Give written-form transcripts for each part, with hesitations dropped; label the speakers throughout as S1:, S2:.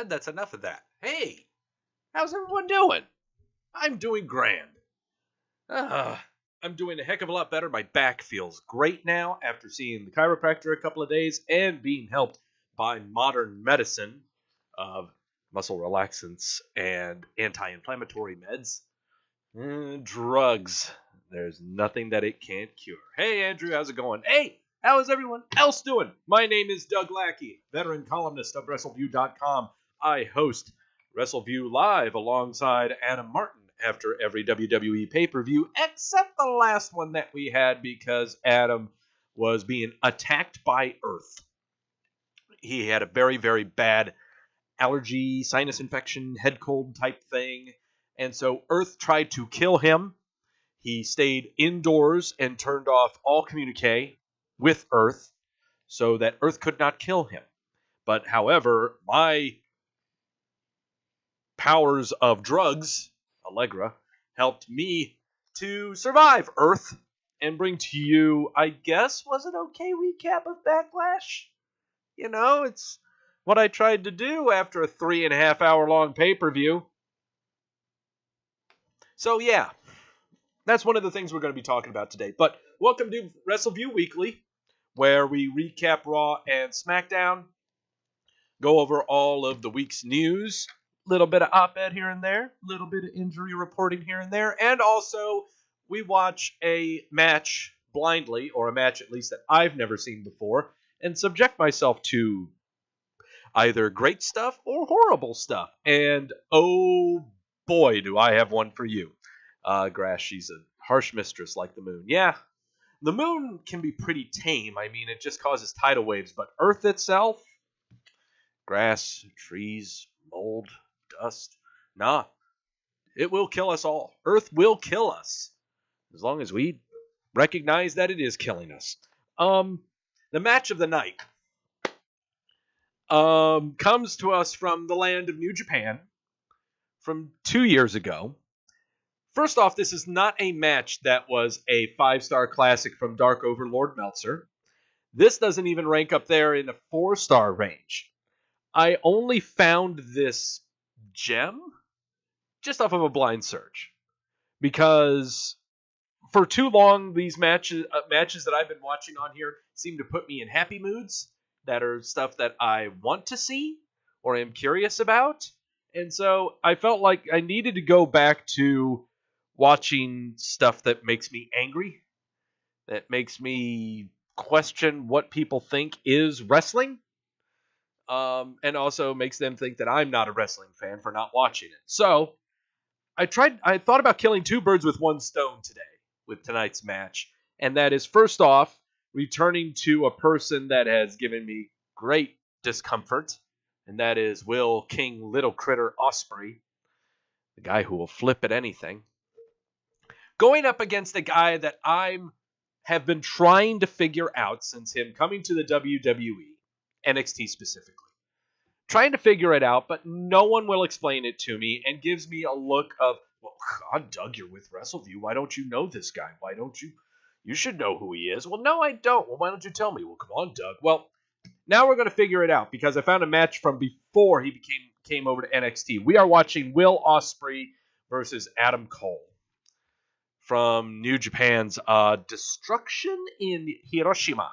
S1: That's enough of that. Hey, how's everyone doing? I'm doing grand. I'm doing a heck of a lot better. My back feels great now after seeing the chiropractor a couple of days and being helped by modern medicine of muscle relaxants and anti-inflammatory meds. Drugs. There's nothing that it can't cure. Hey, Andrew, how's it going? Hey, how is everyone else doing? My name is Doug Lackey, veteran columnist of Wrestleview.com. I host Wrestleview Live alongside Adam Martin after every WWE pay-per-view, except the last one that we had because Adam was being attacked by Earth. He had a very, very bad allergy, sinus infection, head cold type thing, and so Earth tried to kill him. He stayed indoors and turned off all communique with Earth so that Earth could not kill him. But however, my powers of drugs, Allegra, helped me to survive Earth and bring to you, I guess, was an okay recap of Backlash? You know, it's what I tried to do after a 3.5 hour long pay-per-view. So yeah, that's one of the things we're going to be talking about today. But welcome to Wrestleview Weekly, where we recap Raw and SmackDown, go over all of the week's news, little bit of op-ed here and there, little bit of injury reporting here and there, and also we watch a match blindly, or a match at least that I've never seen before, and subject myself to either great stuff or horrible stuff. And oh boy, do I have one for you. Grass, she's a harsh mistress like the moon. Yeah, the moon can be pretty tame. I mean, it just causes tidal waves, but Earth itself, grass, trees, mold, dust, nah, it will kill us all. Earth will kill us as long as we recognize that it is killing us. The match of the night comes to us from the land of New Japan from 2 years ago. First off, this is not a match that was a 5-star classic from Dark Overlord Meltzer. This doesn't even rank up there in a 4-star range. I only found this gem just off of a blind search, because for too long these matches that I've been watching on here seem to put me in happy moods that are stuff that I want to see or am curious about. And so I felt like I needed to go back to watching stuff that makes me angry, that makes me question what people think is wrestling, and also makes them think that I'm not a wrestling fan for not watching it. So I thought about killing two birds with one stone today with tonight's match, and that is, first off, returning to a person that has given me great discomfort, and that is Will King Little Critter Ospreay, the guy who will flip at anything, going up against a guy that have been trying to figure out since him coming to the WWE, NXT specifically. Trying to figure it out, but no one will explain it to me, and gives me a look of, well, God, Doug, you're with Wrestleview. Why don't you know this guy? Why don't you? You should know who he is. Well, no, I don't. Well, why don't you tell me? Well, come on, Doug. Well, now we're going to figure it out, because I found a match from before he came over to NXT. We are watching Will Ospreay versus Adam Cole from New Japan's Destruction in Hiroshima,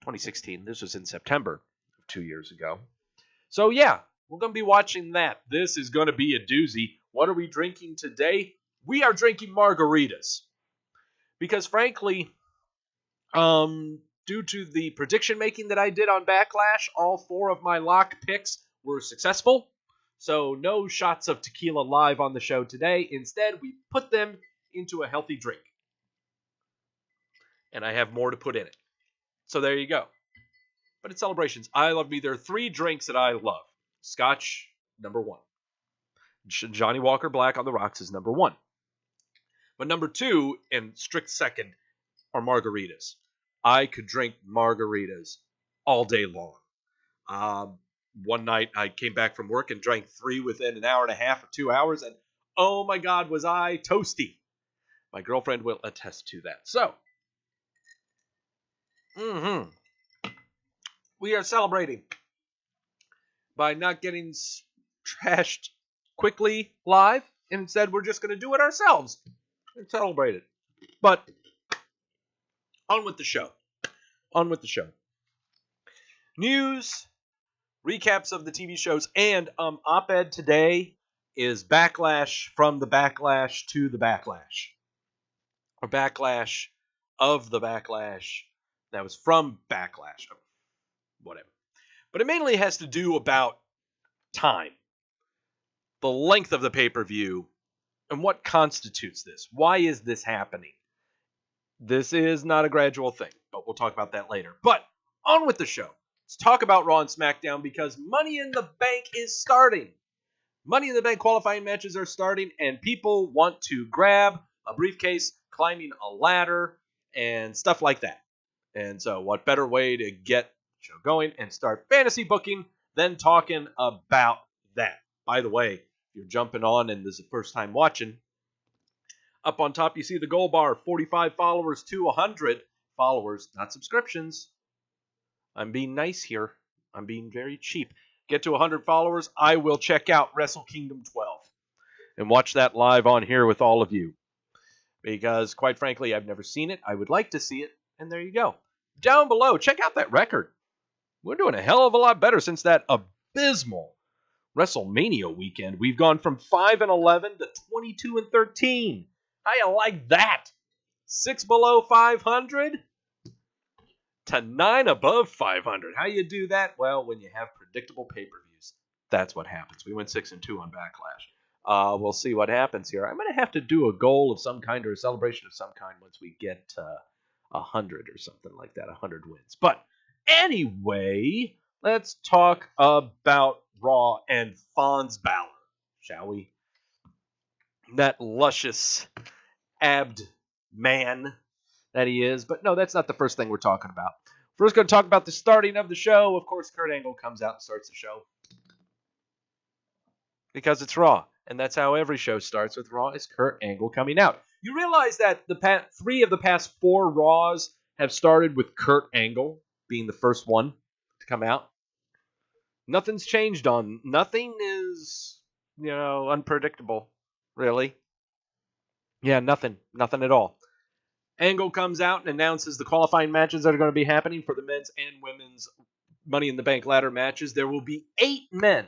S1: 2016. This was in September of 2 years ago. So yeah, we're going to be watching that. This is going to be a doozy. What are we drinking today? We are drinking margaritas. Because frankly, due to the prediction making that I did on Backlash, all 4 of my lock picks were successful. So no shots of tequila live on the show today. Instead, we put them into a healthy drink. And I have more to put in it. So there you go. But it's celebrations. I love me. There are 3 drinks that I love. Scotch, number 1. Johnny Walker Black on the rocks is number 1. But number 2, and strict second, are margaritas. I could drink margaritas all day long. One night I came back from work and drank 3 within an hour and a half or 2 hours, and oh my God, was I toasty. My girlfriend will attest to that. So, we are celebrating by not getting trashed quickly live, and instead we're just going to do it ourselves and celebrate it. But on with the show. On with the show. News, recaps of the TV shows, and op-ed today is Backlash from the Backlash to the Backlash. Or Backlash of the Backlash that was from Backlash. Whatever. But it mainly has to do about time. The length of the pay-per-view, and what constitutes this. Why is this happening? This is not a gradual thing, but we'll talk about that later. But on with the show. Let's talk about Raw and SmackDown, because Money in the Bank is starting. Money in the Bank qualifying matches are starting, and people want to grab a briefcase, climbing a ladder, and stuff like that. And so what better way to get the show going and start fantasy booking than talking about that? By the way, if you're jumping on and this is the first time watching, up on top you see the goal bar, 45 followers to 100 followers, not subscriptions. I'm being nice here. I'm being very cheap. Get to 100 followers, I will check out Wrestle Kingdom 12 and watch that live on here with all of you. Because, quite frankly, I've never seen it. I would like to see it, and there you go. Down below, check out that record. We're doing a hell of a lot better since that abysmal WrestleMania weekend, we've gone from 5-11 to 22-13. How you like that? 6 below 500 to 9 above 500. How you do that? Well, when you have predictable pay-per-views, that's what happens. We went 6-2 on Backlash. We'll see what happens here. I'm going to have to do a goal of some kind or a celebration of some kind once we get 100 or something like that, 100 wins. But anyway, let's talk about Raw and Fonz Balor, shall we? That luscious, abbed man that he is. But no, that's not the first thing we're talking about. First, going to talk about the starting of the show. Of course, Kurt Angle comes out and starts the show. Because it's Raw. And that's how every show starts with Raw, is Kurt Angle coming out. You realize that three of the past 4 Raws have started with Kurt Angle being the first one to come out. Nothing's changed on. Nothing is, unpredictable, really. Yeah, nothing. Nothing at all. Angle comes out and announces the qualifying matches that are going to be happening for the men's and women's Money in the Bank ladder matches. There will be 8 men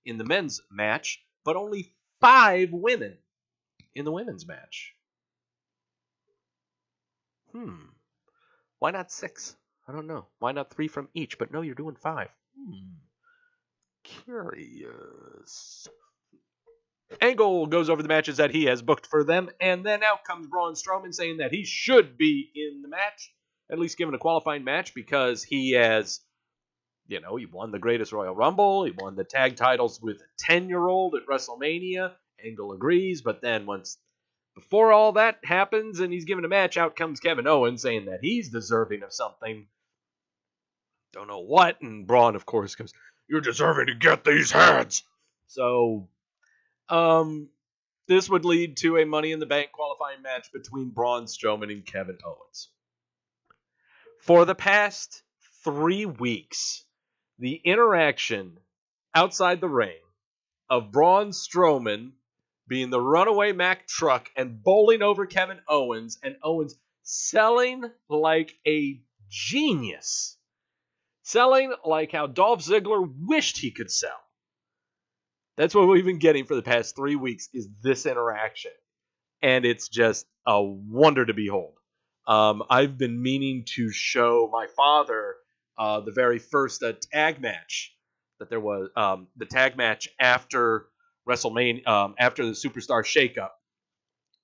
S1: in the men's match, but only 5 women in the women's match. Why not 6? I don't know. Why not 3 from each? But no, you're doing 5. Curious. Angle goes over the matches that he has booked for them, and then out comes Braun Strowman saying that he should be in the match, at least given a qualifying match, because he has, he won the Greatest Royal Rumble, he won the tag titles with a 10-year-old at WrestleMania. Angle agrees, but then before all that happens and he's given a match, out comes Kevin Owens saying that he's deserving of something. Don't know what, and Braun, of course, goes, "You're deserving to get these hands." So, this would lead to a Money in the Bank qualifying match between Braun Strowman and Kevin Owens. For the past 3 weeks, the interaction outside the ring of Braun Strowman being the runaway Mack truck and bowling over Kevin Owens, and Owens selling like a genius. Selling like how Dolph Ziggler wished he could sell. That's what we've been getting for the past 3 weeks, is this interaction. And it's just a wonder to behold. I've been meaning to show my father the very first tag match that there was. The tag match after WrestleMania, after the Superstar Shakeup,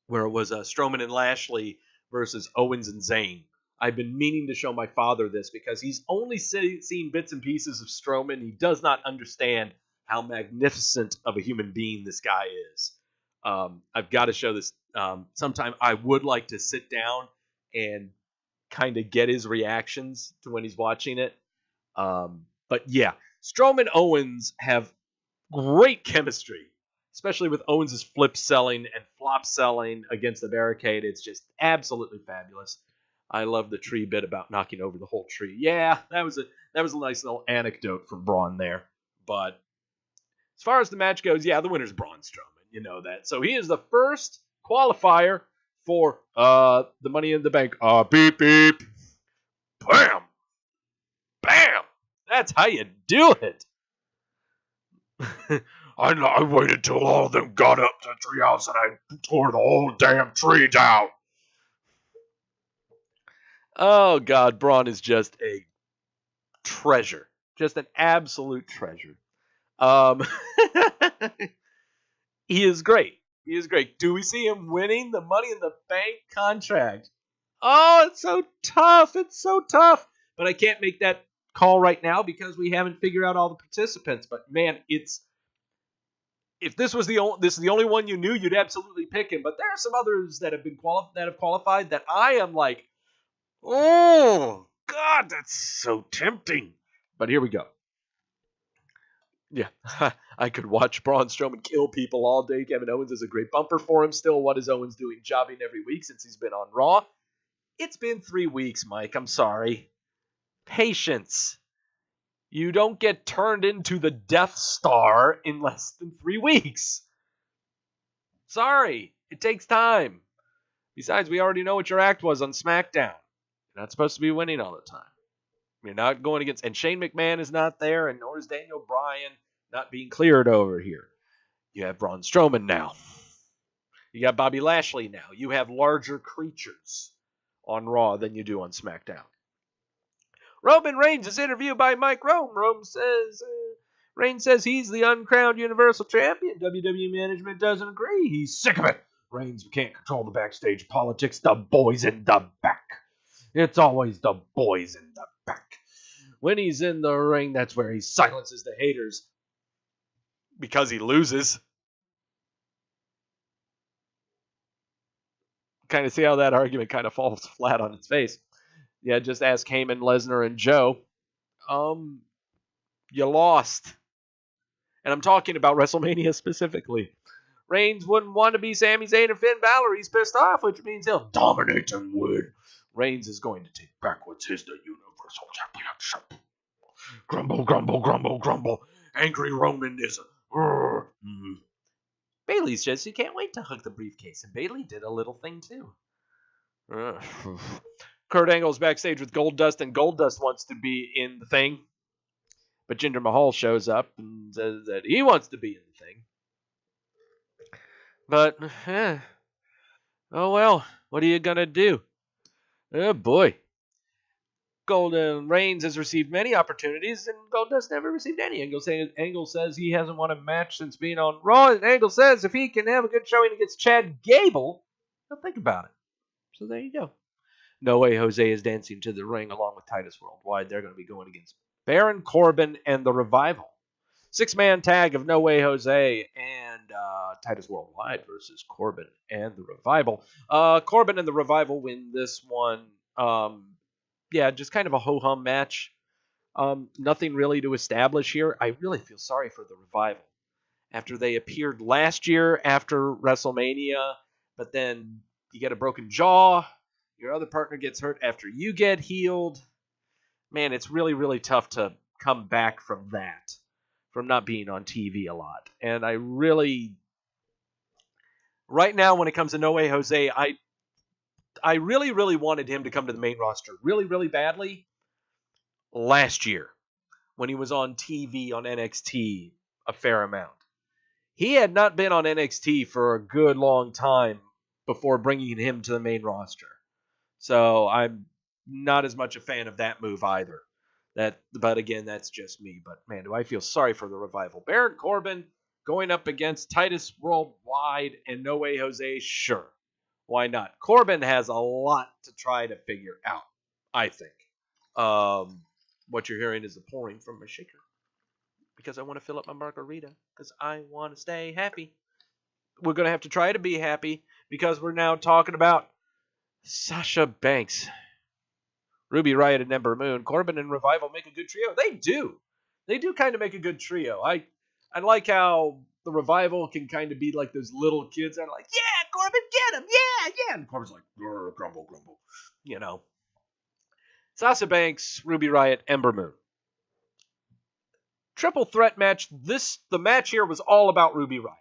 S1: where it was Strowman and Lashley versus Owens and Zayn. I've been meaning to show my father this because he's only seen bits and pieces of Strowman. He does not understand how magnificent of a human being this guy is. I've got to show this sometime. I would like to sit down and kind of get his reactions to when he's watching it. But yeah, Strowman Owens have great chemistry, especially with Owens' flip selling and flop selling against the barricade. It's just absolutely fabulous. I love the tree bit about knocking over the whole tree. Yeah, that was a nice little anecdote from Braun there. But as far as the match goes, yeah, the winner's Braun Strowman. You know that. So he is the first qualifier for the Money in the Bank. Beep, beep. Bam. Bam. That's how you do it. I waited till all of them got up to the treehouse and I tore the whole damn tree down. Oh, God, Braun is just a treasure. Just an absolute treasure. He is great. He is great. Do we see him winning the Money in the Bank contract? Oh, it's so tough. It's so tough. But I can't make that call right now because we haven't figured out all the participants. But, man, if this is the only one you knew, you'd absolutely pick him. But there are some others that have qualified that I am like, oh, God, that's so tempting. But here we go. Yeah, I could watch Braun Strowman kill people all day. Kevin Owens is a great bumper for him still. What is Owens doing jobbing every week since he's been on Raw? It's been 3 weeks, Mike. I'm sorry. Patience. You don't get turned into the Death Star in less than 3 weeks. Sorry. It takes time. Besides, we already know what your act was on Smackdown. You're not supposed to be winning all the time. You're not going against... And Shane McMahon is not there, and nor is Daniel Bryan. not being cleared over here. You have Braun Strowman now. You got Bobby Lashley now. You have larger creatures on Raw than you do on SmackDown. Roman Reigns is interviewed by Mike Rome. Reigns says he's the uncrowned Universal Champion. WWE management doesn't agree. He's sick of it. Reigns can't control the backstage politics. The boys in the back. It's always the boys in the back. When he's in the ring, that's where he silences the haters. Because he loses. Kind of see how that argument kind of falls flat on its face. Yeah, just ask Heyman, Lesnar, and Joe. You lost. And I'm talking about WrestleMania specifically. Reigns wouldn't want to be Sami Zayn or Finn Balor. He's pissed off, which means he'll dominate and win. Reigns is going to take back what's his, the Universal Championship. Grumble, grumble, grumble, grumble. Angry Roman is Bayley says he can't wait to hug the briefcase, and Bayley did a little thing too. Kurt Angle's backstage with Goldust, and Goldust wants to be in the thing. But Jinder Mahal shows up and says that he wants to be in the thing. But, oh well, what are you going to do? Oh boy. Golden Reigns has received many opportunities, and Goldust never received any. Angle says he hasn't won a match since being on Raw, and Angle says if he can have a good showing against Chad Gable, he'll think about it. So there you go. No Way Jose is dancing to the ring along with Titus Worldwide. They're going to be going against Baron Corbin and the Revival. 6-man tag of No Way Jose and Titus Worldwide versus Corbin and the Revival. Corbin and the Revival win this one. Just kind of a ho-hum match. Nothing really to establish here. I really feel sorry for the Revival. After they appeared last year after WrestleMania, but then you get a broken jaw. Your other partner gets hurt after you get healed. Man, it's really, really tough to come back from that, from not being on TV a lot. And I really, right now when it comes to No Way Jose, I really, really wanted him to come to the main roster really, really badly last year when he was on TV on NXT a fair amount. He had not been on NXT for a good long time before bringing him to the main roster. So I'm not as much a fan of that move either. But again, that's just me. But man, do I feel sorry for the Revival. Baron Corbin going up against Titus Worldwide and No Way Jose, sure. Why not? Corbin has a lot to try to figure out, I think. What you're hearing is the pouring from my shaker. Because I want to fill up my margarita. Because I want to stay happy. We're going to have to try to be happy. Because we're now talking about Sasha Banks, Ruby Riott, and Ember Moon. Corbin and Revival make a good trio. They do. They do kind of make a good trio. I like how the Revival can kind of be like those little kids that are like, yeah, Corbin, get him, yeah. And Corbin's like, grumble, grumble. You know. Sasha Banks, Ruby Riott, Ember Moon. Triple threat match. The match here was all about Ruby Riott.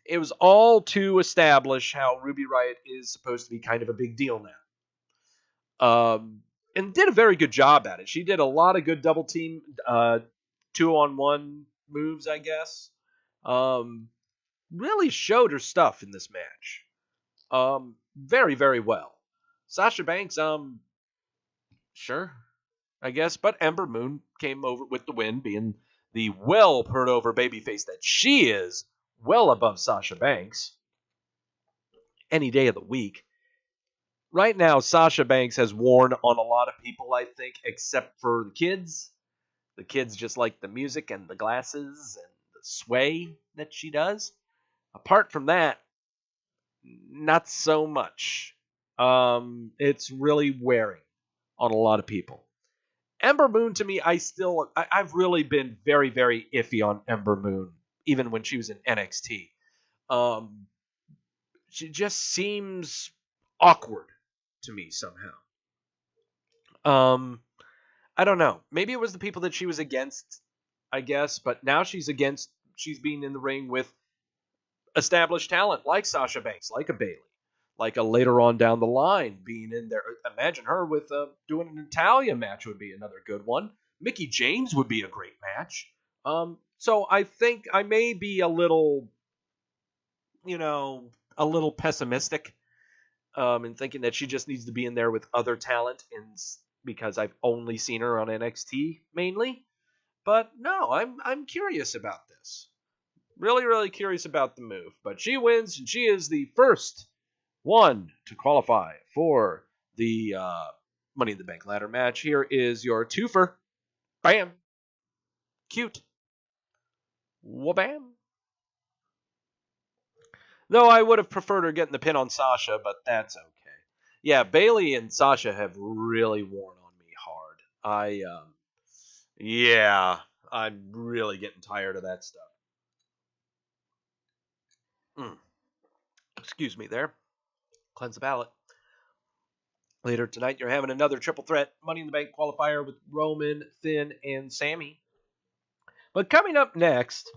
S1: It was all to establish how Ruby Riott is supposed to be kind of a big deal now. And did a very good job at it. She did a lot of good double team, 2-on-1 moves, I guess. Really showed her stuff in this match. Very, very well. Sasha Banks, sure, I guess. But Ember Moon came over with the win, being the well put over babyface that she is, well above Sasha Banks. Any day of the week. Right now, Sasha Banks has worn on a lot of people, I think, except for the kids. The kids just like the music and the glasses and the sway that she does. Apart from that, not so much. It's really wearing on a lot of people. Ember Moon, to me, I've really been very, very iffy on Ember Moon, even when she was in NXT. She just seems awkward to me somehow. I don't know. Maybe it was the people that she was against, I guess, but now she's being in the ring with established talent like Sasha Banks, like a Bayley, like a later on down the line being in there. Imagine her with doing an Natalya match would be another good one. Mickie James would be a great match. So I think I may be a little, a little pessimistic in thinking that she just needs to be in there with other talent, because I've only seen her on NXT mainly. But no, I'm curious about this. Really, really curious about the move. But she wins, and she is the first one to qualify for the Money in the Bank ladder match. Here is your twofer. Bam. Cute. Wabam. Though I would have preferred her getting the pin on Sasha, but that's okay. Yeah, Bayley and Sasha have really worn on me hard. Yeah, I'm really getting tired of that stuff. Excuse me there. Cleanse the palate. Later tonight, you're having another triple threat Money in the Bank qualifier with Roman, Finn, and Sammy. But coming up next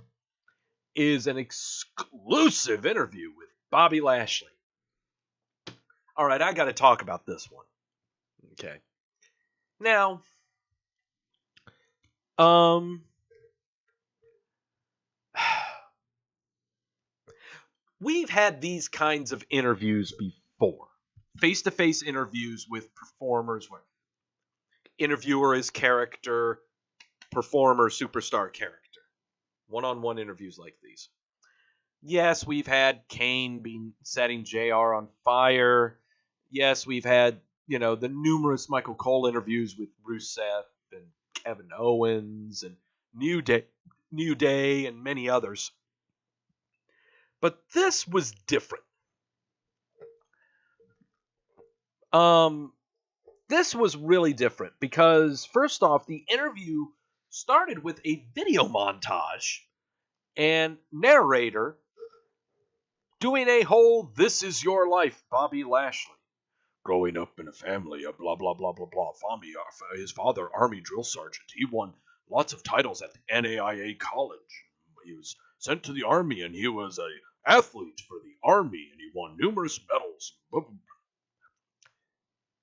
S1: is an exclusive interview with Bobby Lashley. All right, I got to talk about this one. Okay. Now, we've had these kinds of interviews before. Face-to-face interviews with performers where interviewer is character, performer, superstar character. One-on-one interviews like these. Yes, we've had Kane setting JR on fire. Yes, we've had, the numerous Michael Cole interviews with Rusev and Kevin Owens and New Day and many others. But this was different. This was really different because, first off, the interview started with a video montage and narrator doing a whole "This is your life, Bobby Lashley. Growing up in a family of blah, blah, blah, blah, blah. His father, Army drill sergeant. He won lots of titles at the NAIA college. He was sent to the Army, and he was an athlete for the Army, and he won numerous medals.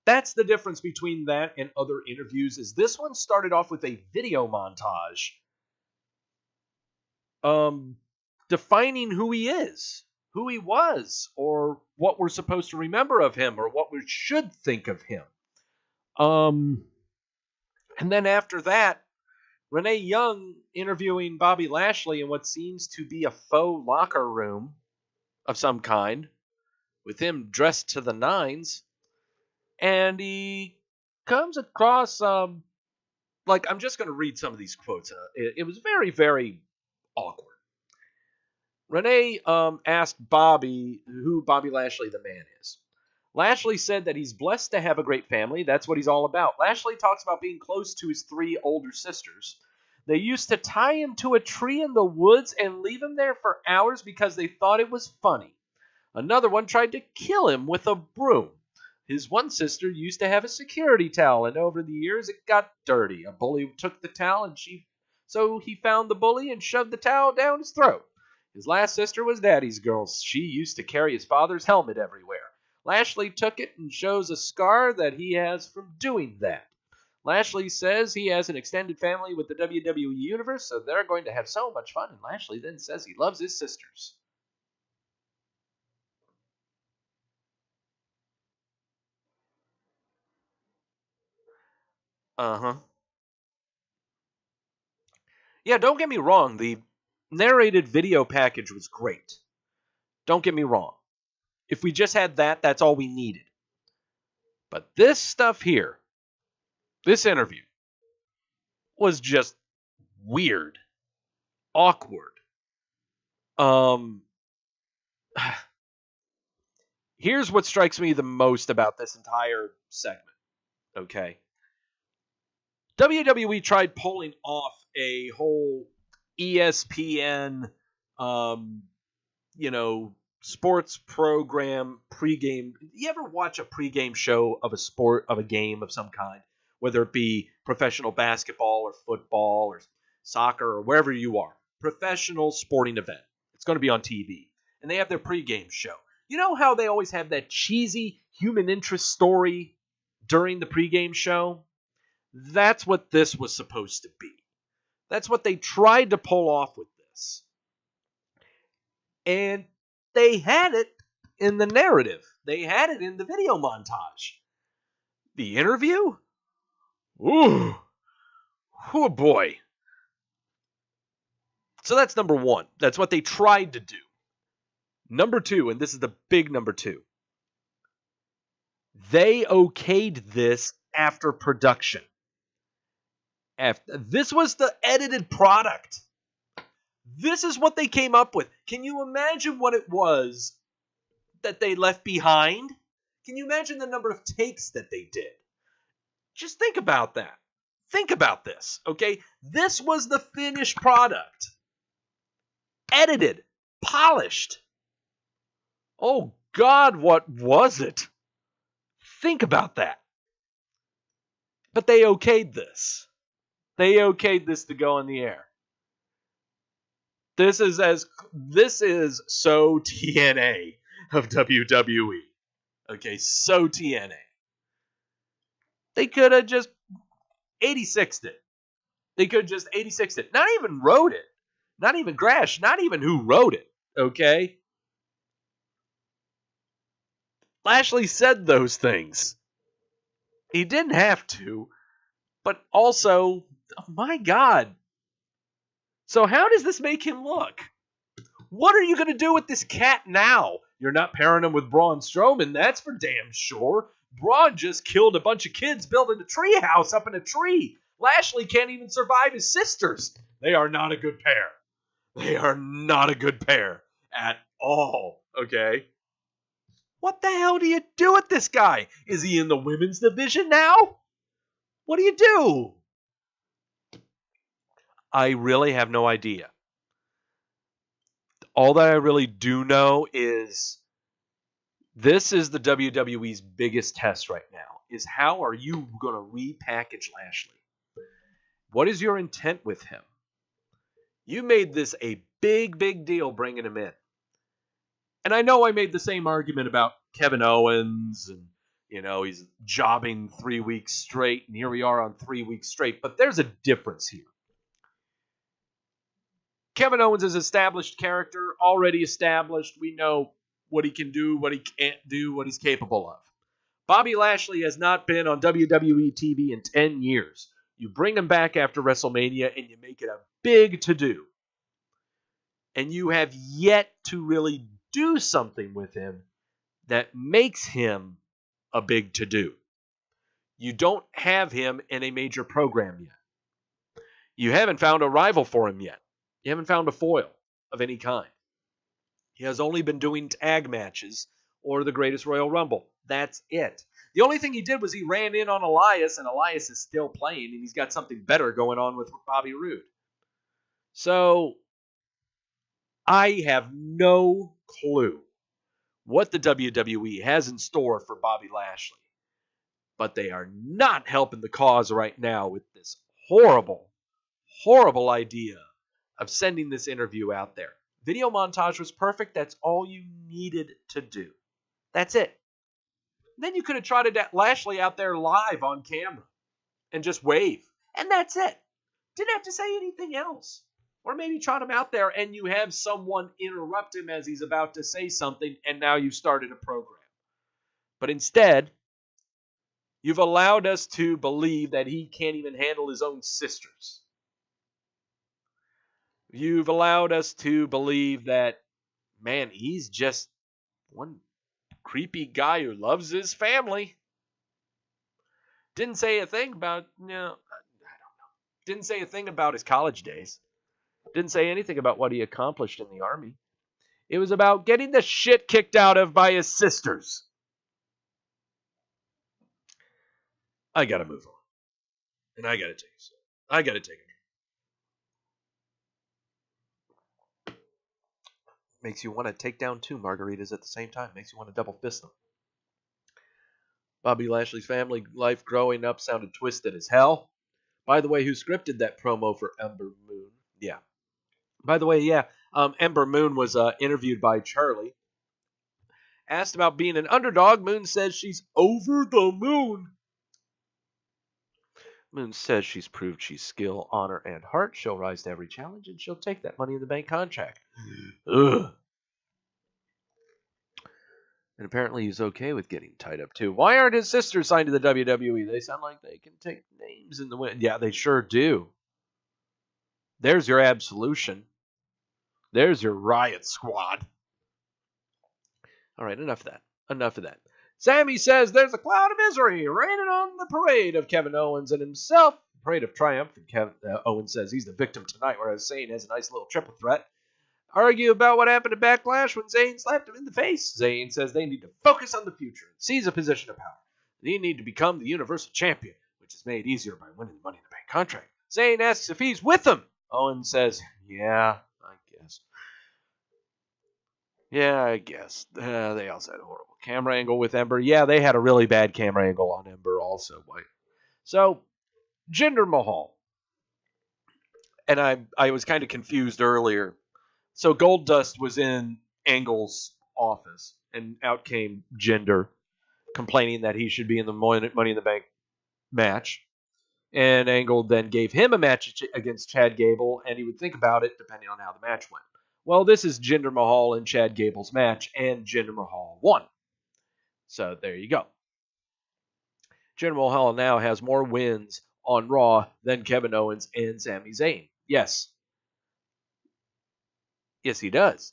S1: That's the difference between that and other interviews, is this one started off with a video montage defining who he is, who he was, or what we're supposed to remember of him, or what we should think of him. And then after that, Renee Young interviewing Bobby Lashley in what seems to be a faux locker room of some kind, with him dressed to the nines, and he comes across, I'm just going to read some of these quotes. It was very, very awkward. Renee asked Bobby who Bobby Lashley the man is. Lashley said that he's blessed to have a great family. That's what he's all about. Lashley talks about being close to his 3 older sisters. They used to tie him to a tree in the woods and leave him there for hours because they thought it was funny. Another one tried to kill him with a broom. His one sister used to have a security towel, and over the years it got dirty. A bully took the towel, so he found the bully and shoved the towel down his throat. His last sister was Daddy's girl. She used to carry his father's helmet everywhere. Lashley took it and shows a scar that he has from doing that. Lashley says he has an extended family with the WWE Universe, so they're going to have so much fun, and Lashley then says he loves his sisters. Uh-huh. Yeah, don't get me wrong. The narrated video package was great. Don't get me wrong. If we just had that, that's all we needed. But this stuff here, this interview, was just weird, awkward. Here's what strikes me the most about this entire segment, okay? WWE tried pulling off a whole ESPN, sports program pregame. You ever watch a pregame show of a sport, of a game of some kind, whether it be professional basketball or football or soccer or wherever you are? Professional sporting event. It's going to be on TV. And they have their pregame show. You know how they always have that cheesy human interest story during the pregame show? That's what this was supposed to be. That's what they tried to pull off with this. And they had it in the narrative. They had it in the video montage. The interview? Ooh. Oh boy. So that's number one. That's what they tried to do. Number two, and this is the big number two. They okayed this after production. This was the edited product. This is what they came up with. Can you imagine what it was that they left behind? Can you imagine the number of takes that they did? Just think about that. Think about this, okay? This was the finished product. Edited, polished. Oh God, what was it? Think about that. But they okayed this. They okayed this to go in the air. This is so TNA of WWE. Okay, so TNA. They could have just 86'd it. They could have just 86'd it. Not even wrote it. Not even Grash. Not even who wrote it. Okay? Lashley said those things. He didn't have to. But also, oh my God. So how does this make him look? What are you going to do with this cat now? You're not pairing him with Braun Strowman, that's for damn sure. Braun just killed a bunch of kids building a tree house up in a tree. Lashley can't even survive his sisters. They are not a good pair. They are not a good pair at all, okay? What the hell do you do with this guy? Is he in the women's division now? What do you do? I really have no idea. All that I really do know is this is the WWE's biggest test right now, is how are you going to repackage Lashley? What is your intent with him? You made this a big, big deal bringing him in. And I know I made the same argument about Kevin Owens and, you know, he's jobbing 3 weeks straight, and here we are on 3 weeks straight. But there's a difference here. Kevin Owens is an established character, already established. We know what he can do, what he can't do, what he's capable of. Bobby Lashley has not been on WWE TV in 10 years. You bring him back after WrestleMania and you make it a big to-do. And you have yet to really do something with him that makes him a big to-do. You don't have him in a major program yet. You haven't found a rival for him yet. You haven't found a foil of any kind. He has only been doing tag matches or the Greatest Royal Rumble. That's it. The only thing he did was he ran in on Elias, and Elias is still playing, and he's got something better going on with Bobby Roode. So, I have no clue what the WWE has in store for Bobby Lashley. But they are not helping the cause right now with this horrible, horrible idea of sending this interview out there. Video montage was perfect. That's all you needed to do. That's it. Then you could have trotted Lashley out there live on camera and just wave. And that's it. Didn't have to say anything else. Or maybe trot him out there and you have someone interrupt him as he's about to say something, and now you've started a program. But instead, you've allowed us to believe that he can't even handle his own sisters. You've allowed us to believe that, man, he's just one creepy guy who loves his family. Didn't say a thing about, I don't know. Didn't say a thing about his college days. Didn't say anything about what he accomplished in the army. It was about getting the shit kicked out of by his sisters. I gotta move on. And I gotta take a sip. I gotta take a drink. Makes you want to take down 2 margaritas at the same time. Makes you want to double fist them. Bobby Lashley's family life growing up sounded twisted as hell. By the way, who scripted that promo for Ember Moon? Yeah. By the way, yeah. Ember Moon was interviewed by Charlie. Asked about being an underdog, Moon says she's over the moon. Moon says she's proved she's skill, honor, and heart. She'll rise to every challenge, and she'll take that Money in the Bank contract. Ugh. And apparently he's okay with getting tied up, too. Why aren't his sisters signed to the WWE? They sound like they can take names in the wind. Yeah, they sure do. There's your absolution. There's your riot squad. All right, enough of that. Enough of that. Sammy says there's a cloud of misery raining on the parade of Kevin Owens and himself. Parade of triumph. And Owens says he's the victim tonight, whereas Zayn has a nice little triple threat. Argue about what happened to Backlash when Zayn slapped him in the face. Zayn says they need to focus on the future and seize a position of power. They need to become the Universal Champion, which is made easier by winning the Money in the Bank contract. Zayn asks if he's with them. Owens says, yeah, I guess. Yeah, I guess. They also had a horrible camera angle with Ember. Yeah, they had a really bad camera angle on Ember also. So, Jinder Mahal. And I was kind of confused earlier. So Goldust was in Angle's office, and out came Jinder, complaining that he should be in the Money in the Bank match. And Angle then gave him a match against Chad Gable, and he would think about it depending on how the match went. Well, this is Jinder Mahal and Chad Gable's match, and Jinder Mahal won. So there you go. Jinder Mahal now has more wins on Raw than Kevin Owens and Sami Zayn. Yes. Yes, he does.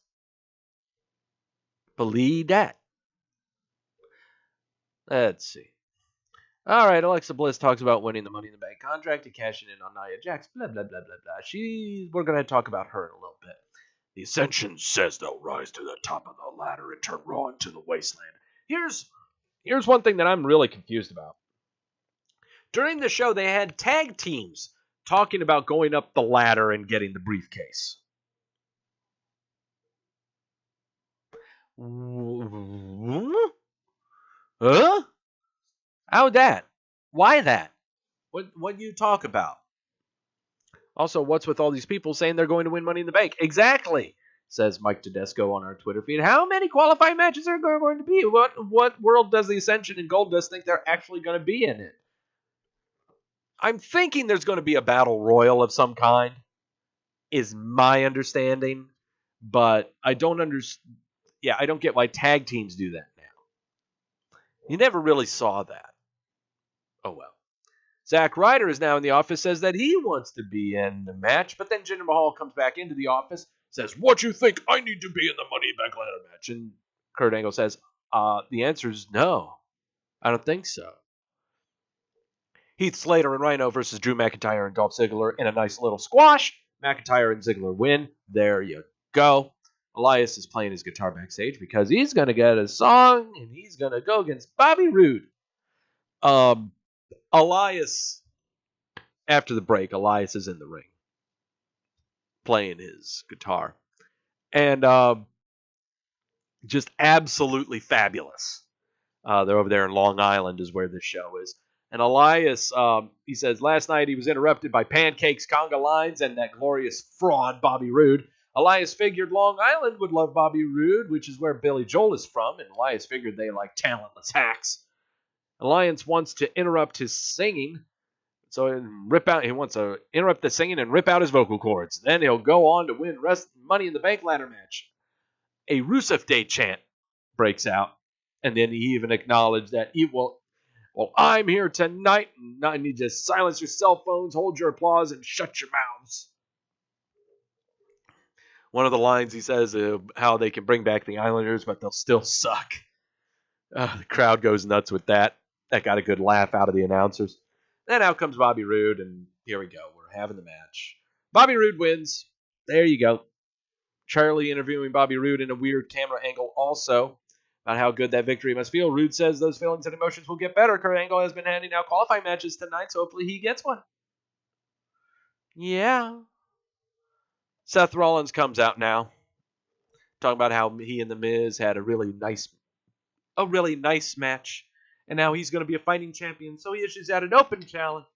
S1: Believe that. Let's see. All right, Alexa Bliss talks about winning the Money in the Bank contract and cashing in on Nia Jax. Blah, blah, blah, blah, blah. We're going to talk about her in a little bit. The Ascension says they'll rise to the top of the ladder and turn Raw into the wasteland. Here's one thing that I'm really confused about. During the show, they had tag teams talking about going up the ladder and getting the briefcase. Huh? How that? Why that? What do you talk about? Also, what's with all these people saying they're going to win Money in the Bank? Exactly, says Mike Tedesco on our Twitter feed. How many qualifying matches are there going to be? What world does the Ascension and Goldust think they're actually going to be in it? I'm thinking there's going to be a battle royal of some kind, is my understanding. But I don't understand. Yeah, I don't get why tag teams do that now. You never really saw that. Oh, well. Zack Ryder is now in the office, says that he wants to be in the match, but then Jinder Mahal comes back into the office, says, what you think? I need to be in the Money in the Bank ladder match. And Kurt Angle says, the answer is no. I don't think so. Heath Slater and Rhino versus Drew McIntyre and Dolph Ziggler in a nice little squash. McIntyre and Ziggler win. There you go. Elias is playing his guitar backstage because he's going to get a song and he's going to go against Bobby Roode. Elias, after the break, Elias is in the ring playing his guitar. And just absolutely fabulous. They're over there in Long Island is where this show is. And Elias, he says, last night he was interrupted by pancakes, conga lines, and that glorious fraud, Bobby Roode. Elias figured Long Island would love Bobby Roode, which is where Billy Joel is from, and Elias figured they like talentless hacks. Elias wants to interrupt his singing, so he wants to interrupt the singing and rip out his vocal cords. Then he'll go on to win Money in the Bank ladder match. A Rusev Day chant breaks out, and then he even acknowledged that I'm here tonight, and I need to silence your cell phones, hold your applause, and shut your mouths. One of the lines he says how they can bring back the Islanders, but they'll still suck. The crowd goes nuts with that. That got a good laugh out of the announcers. Then out comes Bobby Roode, and here we go. We're having the match. Bobby Roode wins. There you go. Charlie interviewing Bobby Roode in a weird camera angle also about how good that victory must feel. Roode says those feelings and emotions will get better. Kurt Angle has been handing out qualifying matches tonight, so hopefully he gets one. Yeah. Seth Rollins comes out now, talking about how he and The Miz had a really nice match, and now he's going to be a fighting champion, so he issues out an open challenge.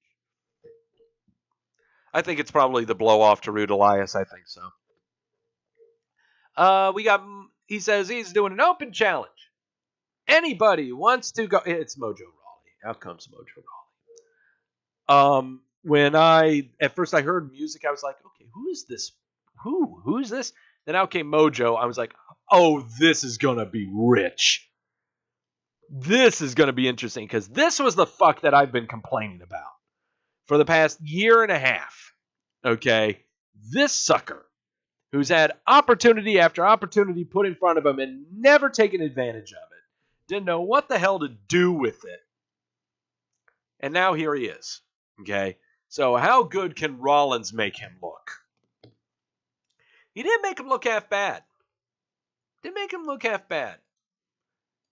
S1: I think it's probably the blow-off to Roode Elias. I think so. He says he's doing an open challenge. Anybody wants to go? It's Mojo Rawley. Out comes Mojo Rawley. When at first I heard music, I was like, okay, who is this? Who is this? Then out came Mojo. I was like, oh, this is gonna be rich. This is gonna be interesting because this was the fuck that I've been complaining about for the past year and a half. Okay, this sucker who's had opportunity after opportunity put in front of him and never taken advantage of it, didn't know what the hell to do with it, and now here he is. Okay, so how good can Rollins make him look? He didn't make him look half bad. Didn't make him look half bad.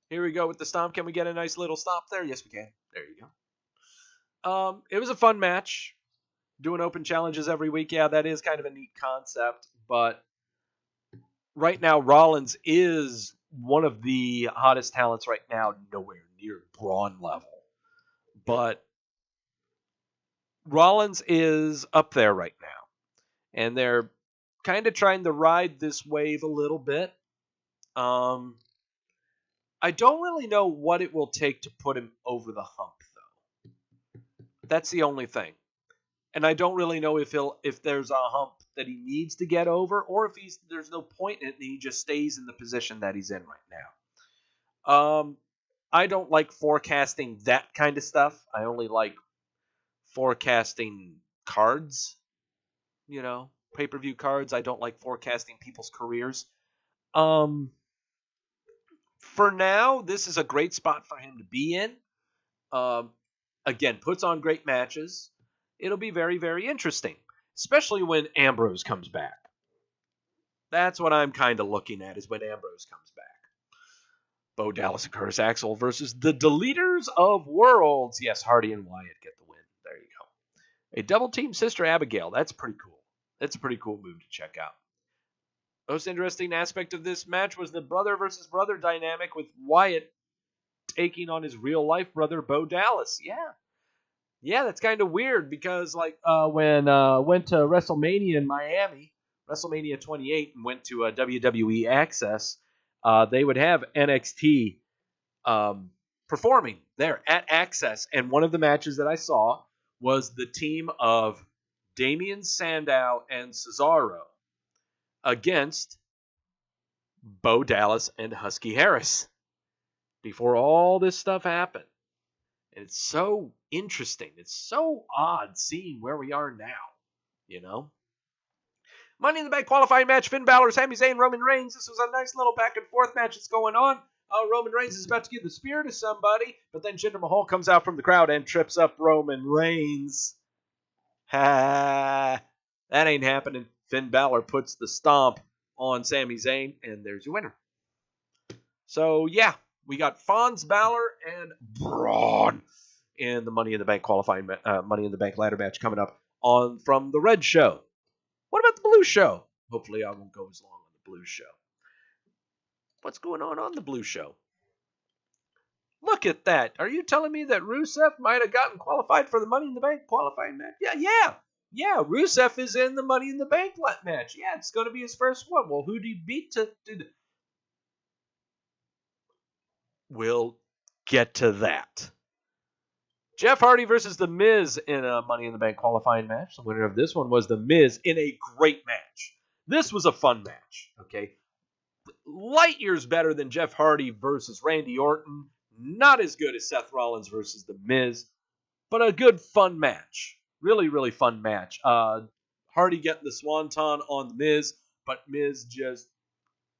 S1: Here we go with the stomp. Can we get a nice little stomp there? Yes, we can. There you go. It was a fun match. Doing open challenges every week. Yeah, that is kind of a neat concept. But right now, Rollins is one of the hottest talents right now. Nowhere near Braun level. But Rollins is up there right now. And they're kind of trying to ride this wave a little bit. I don't really know what it will take to put him over the hump, though. That's the only thing. And I don't really know if there's a hump that he needs to get over, or if there's no point in it and he just stays in the position that he's in right now. I don't like forecasting that kind of stuff. I only like forecasting cards, pay-per-view cards. I don't like forecasting people's careers. For now, this is a great spot for him to be in. Again, puts on great matches. It'll be very, very interesting, especially when Ambrose comes back. That's what I'm kind of looking at, is when Ambrose comes back. Bo Dallas and Curtis Axel versus the Deleters of Worlds. Yes, Hardy and Wyatt get the win. There you go. A double team Sister Abigail. That's pretty cool. That's a pretty cool move to check out. Most interesting aspect of this match was the brother versus brother dynamic, with Wyatt taking on his real life brother, Bo Dallas. Yeah, that's kind of weird because when went to WrestleMania in Miami, WrestleMania 28, and went to WWE Access, they would have NXT performing there at Access, and one of the matches that I saw was the team of Damian Sandow and Cesaro against Bo Dallas and Husky Harris before all this stuff happened. And it's so interesting. It's so odd seeing where we are now, Money in the Bank qualifying match, Finn Balor, Sami Zayn, Roman Reigns. This was a nice little back and forth match that's going on. Roman Reigns is about to give the spear to somebody, but then Jinder Mahal comes out from the crowd and trips up Roman Reigns. Ha! That ain't happening. Finn Balor puts the stomp on Sami Zayn, and there's your winner. So, yeah, we got Fonz Balor and Braun in the Money in the Bank qualifying Money in the Bank ladder match coming up from the Red Show. What about the Blue Show? Hopefully I won't go as long on the Blue Show. What's going on the Blue Show? Look at that. Are you telling me that Rusev might have gotten qualified for the Money in the Bank qualifying match? Yeah, Rusev is in the Money in the Bank match. Yeah, it's going to be his first one. Well, who did he beat We'll get to that. Jeff Hardy versus The Miz in a Money in the Bank qualifying match. The winner of this one was The Miz in a great match. This was a fun match, okay? Light years better than Jeff Hardy versus Randy Orton. Not as good as Seth Rollins versus The Miz, but a good, fun match. Really, really fun match. Hardy getting the swanton on The Miz, but Miz just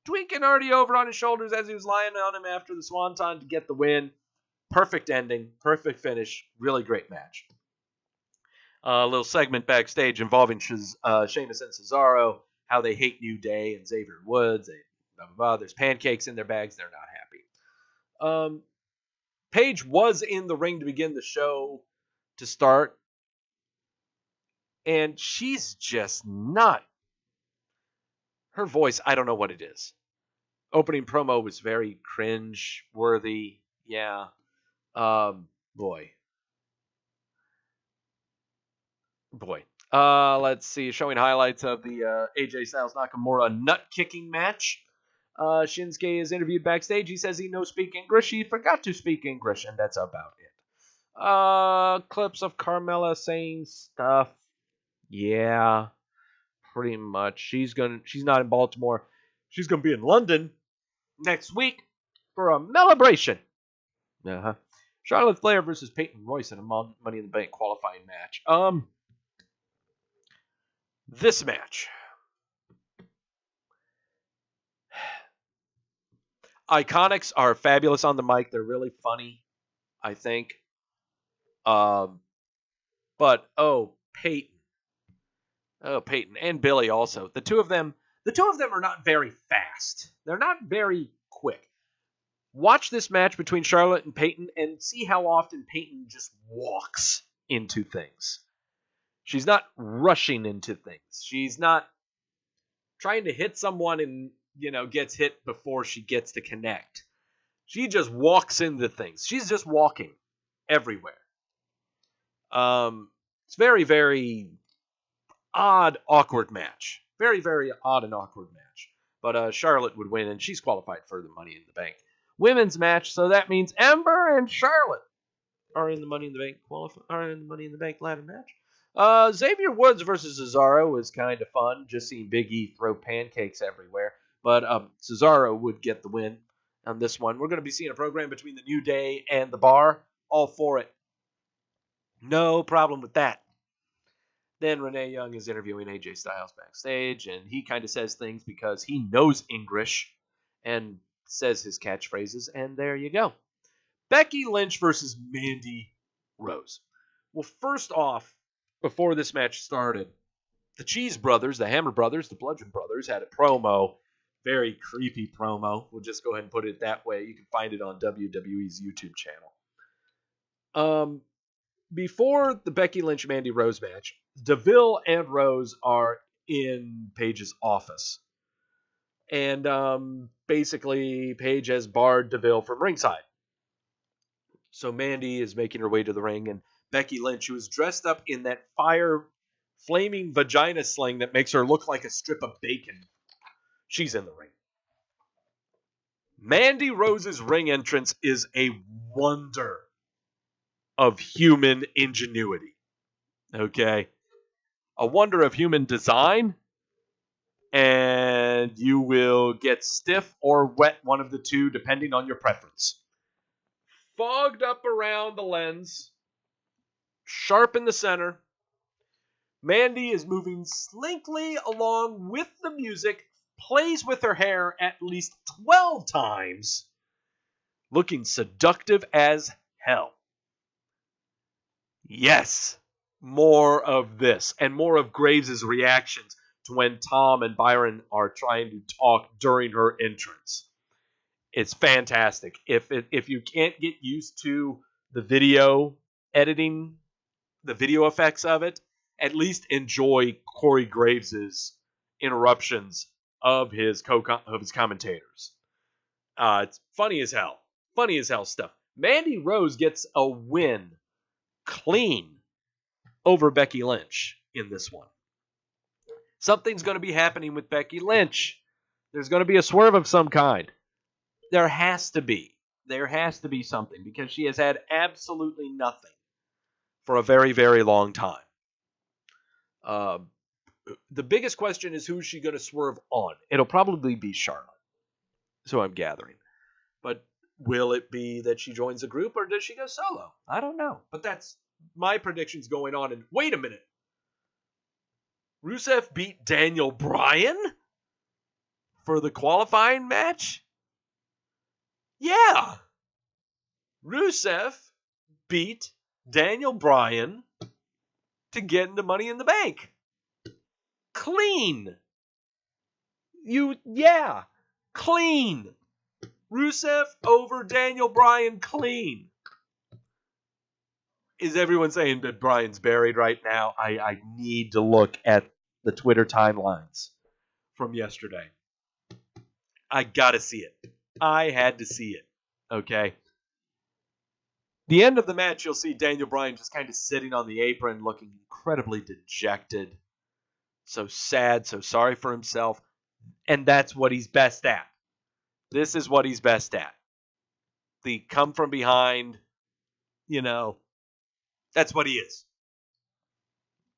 S1: tweaking Hardy over on his shoulders as he was lying on him after the swanton to get the win. Perfect ending, perfect finish, really great match. A little segment backstage involving Sheamus and Cesaro, how they hate New Day and Xavier Woods. There's pancakes in their bags, they're not happy. Paige was in the ring to begin the show to start, and she's just not. Her voice, I don't know what it is. Opening promo was very cringe-worthy. Yeah. Boy. Let's see. Showing highlights of the AJ Styles Nakamura nut-kicking match. Shinsuke is interviewed backstage. He says he knows speak English. He forgot to speak English, and that's about it. Clips of Carmella saying stuff. Yeah, pretty much. She's not in Baltimore. She's gonna be in London next week for a celebration. Uh-huh. Charlotte Flair versus Peyton Royce in a Money in the Bank qualifying match. This match. Iconics are fabulous on the mic. They're really funny, I think. But Peyton. Oh, Peyton and Billy also. The two of them are not very fast. They're not very quick. Watch this match between Charlotte and Peyton and see how often Peyton just walks into things. She's not rushing into things. She's not trying to hit someone and, gets hit before she gets to connect. She just walks into things. She's just walking everywhere. It's very, very odd, awkward match. Very, very odd and awkward match. But Charlotte would win, and she's qualified for the Money in the Bank women's match. So that means Ember and Charlotte are in the Money in the Bank ladder match. Xavier Woods versus Cesaro was kind of fun. Just seeing Big E throw pancakes everywhere. But Cesaro would get the win on this one. We're going to be seeing a program between the New Day and the Bar. All for it. No problem with that. Then Renee Young is interviewing AJ Styles backstage, and he kind of says things because he knows English and says his catchphrases, and there you go. Becky Lynch versus Mandy Rose. Well, first off, before this match started, the Cheese Brothers, the Hammer Brothers, the Bludgeon Brothers had a promo. Very creepy promo. We'll just go ahead and put it that way. You can find it on WWE's YouTube channel. Before the Becky Lynch-Mandy Rose match, DeVille and Rose are in Paige's office. And basically, Paige has barred DeVille from ringside. So Mandy is making her way to the ring, and Becky Lynch, who is dressed up in that flaming vagina sling that makes her look like a strip of bacon, she's in the ring. Mandy Rose's ring entrance is a wonder of human ingenuity. Okay? A wonder of human design, and you will get stiff or wet, one of the two, depending on your preference. Fogged up around the lens, sharp in the center. Mandy is moving slinkly along with the music, plays with her hair at least 12 times, looking seductive as hell. Yes, more of this, and more of Graves' reactions to when Tom and Byron are trying to talk during her entrance. It's fantastic. If you can't get used to the video editing, the video effects of it, at least enjoy Corey Graves' interruptions of his commentators. It's funny as hell. Funny as hell stuff. Mandy Rose gets a win clean over Becky Lynch in this one. Something's going to be happening with Becky Lynch. There's going to be a swerve of some kind. There has to be. There has to be something because she has had absolutely nothing for a very, very long time. The biggest question is who's she going to swerve on? It'll probably be Charlotte. So I'm gathering. But will it be that she joins the group or does she go solo? I don't know. But that's my predictions going on. And wait a minute. Rusev beat Daniel Bryan for the qualifying match? Yeah. Rusev beat Daniel Bryan to get into Money in the Bank. Clean. Clean. Rusev over Daniel Bryan clean. Is everyone saying that Bryan's buried right now? I need to look at the Twitter timelines from yesterday. I gotta see it. I had to see it. Okay. The end of the match, you'll see Daniel Bryan just kind of sitting on the apron looking incredibly dejected. So sad, so sorry for himself. And that's what he's best at. This is what he's best at. The come from behind, That's what he is.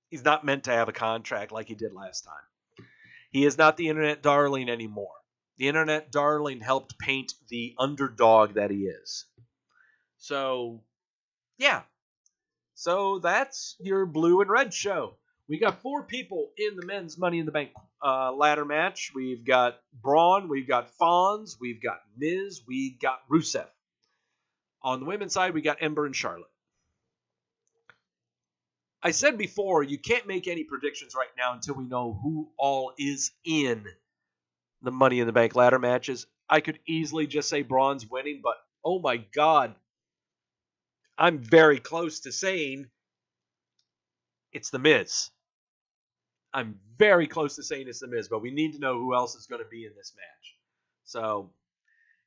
S1: He's not meant to have a contract like he did last time. He is not the internet darling anymore. The internet darling helped paint the underdog that he is. So, yeah. So that's your blue and red show. We got 4 people in the men's Money in the Bank ladder match. We've got Braun, we've got Fonz, we've got Miz, we've got Rusev. On the women's side, we got Ember and Charlotte. I said before, you can't make any predictions right now until we know who all is in the Money in the Bank ladder matches. I could easily just say Braun's winning, but oh my God, I'm very close to saying it's The Miz. I'm very close to saying it's The Miz, but we need to know who else is going to be in this match. So,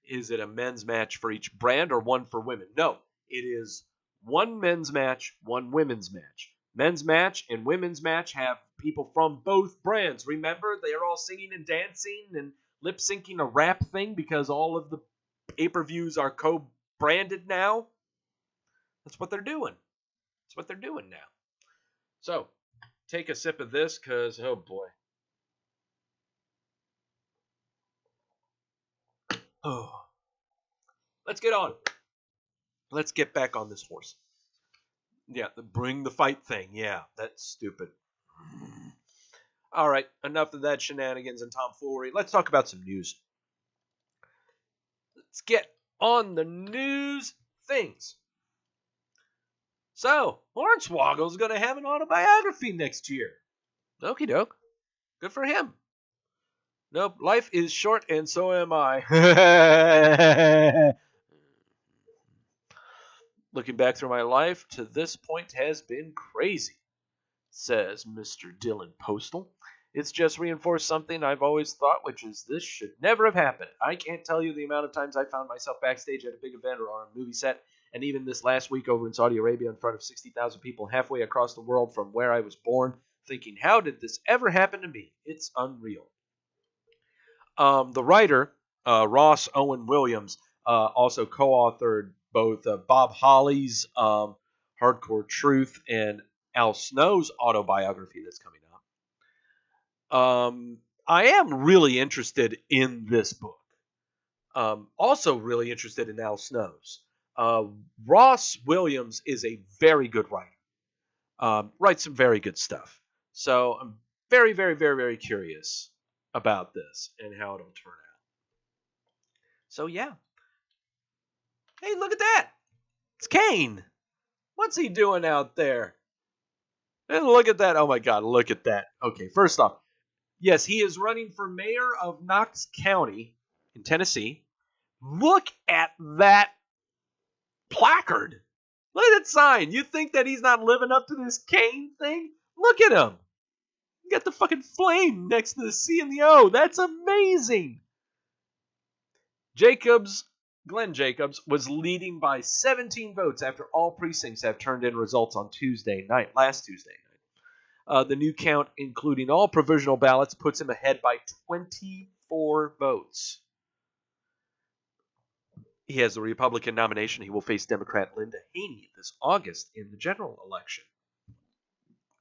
S1: is it a men's match for each brand or one for women? No, it is one men's match, one women's match. Men's match and women's match have people from both brands. Remember, they're all singing and dancing and lip-syncing a rap thing because all of the pay-per-views are co-branded now. That's what they're doing. That's what they're doing now. So, take a sip of this because, oh boy. Oh. Let's get on. Let's get back on this horse. Yeah, the bring the fight thing. Yeah, that's stupid. All right, enough of that shenanigans and tomfoolery. Let's talk about some news. Let's get on the news things. So, Hornswoggle's going to have an autobiography next year. Okie doke. Good for him. Nope, life is short and so am I. Looking back through my life to this point has been crazy, says Mr. Dylan Postal. It's just reinforced something I've always thought, which is this should never have happened. I can't tell you the amount of times I found myself backstage at a big event or on a movie set, and even this last week over in Saudi Arabia in front of 60,000 people halfway across the world from where I was born, thinking, how did this ever happen to me? It's unreal. The writer, Ross Owen Williams, also co-authored both Bob Holly's Hardcore Truth and Al Snow's autobiography that's coming up. I am really interested in this book. Also really interested in Al Snow's. Ross Williams is a very good writer. Writes some very good stuff. So I'm very, very, very, very curious about this and how it'll turn out. So yeah. Hey, look at that. It's Kane. What's he doing out there? And look at that. Oh my God, look at that. Okay, first off, yes, he is running for mayor of Knox County in Tennessee. Look at that placard. Look at that sign. You think that he's not living up to this Kane thing? Look at him. You got the fucking flame next to the C and the O. That's amazing. Glenn Jacobs was leading by 17 votes after all precincts have turned in results on last Tuesday night. The new count, including all provisional ballots, puts him ahead by 24 votes. He has the Republican nomination. He will face Democrat Linda Haney this August in the general election.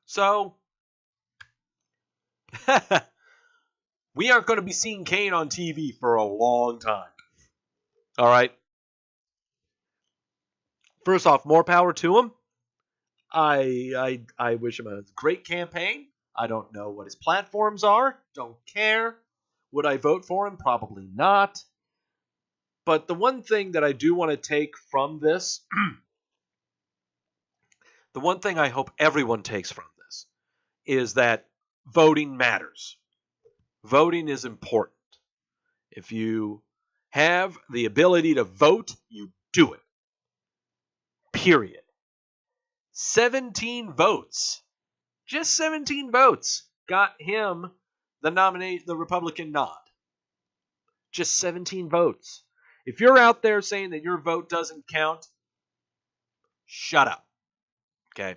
S1: So, we aren't going to be seeing Kane on TV for a long time. All right. First off, more power to him. I wish him a great campaign. I don't know what his platforms are. Don't care. Would I vote for him? Probably not. But the one thing that I do want to take from this, the one thing I hope everyone takes from this, is that voting matters. Voting is important. If you have the ability to vote, you do it. Period. 17 votes. Just 17 votes got him the Republican nod. Just 17 votes. If you're out there saying that your vote doesn't count, shut up. Okay?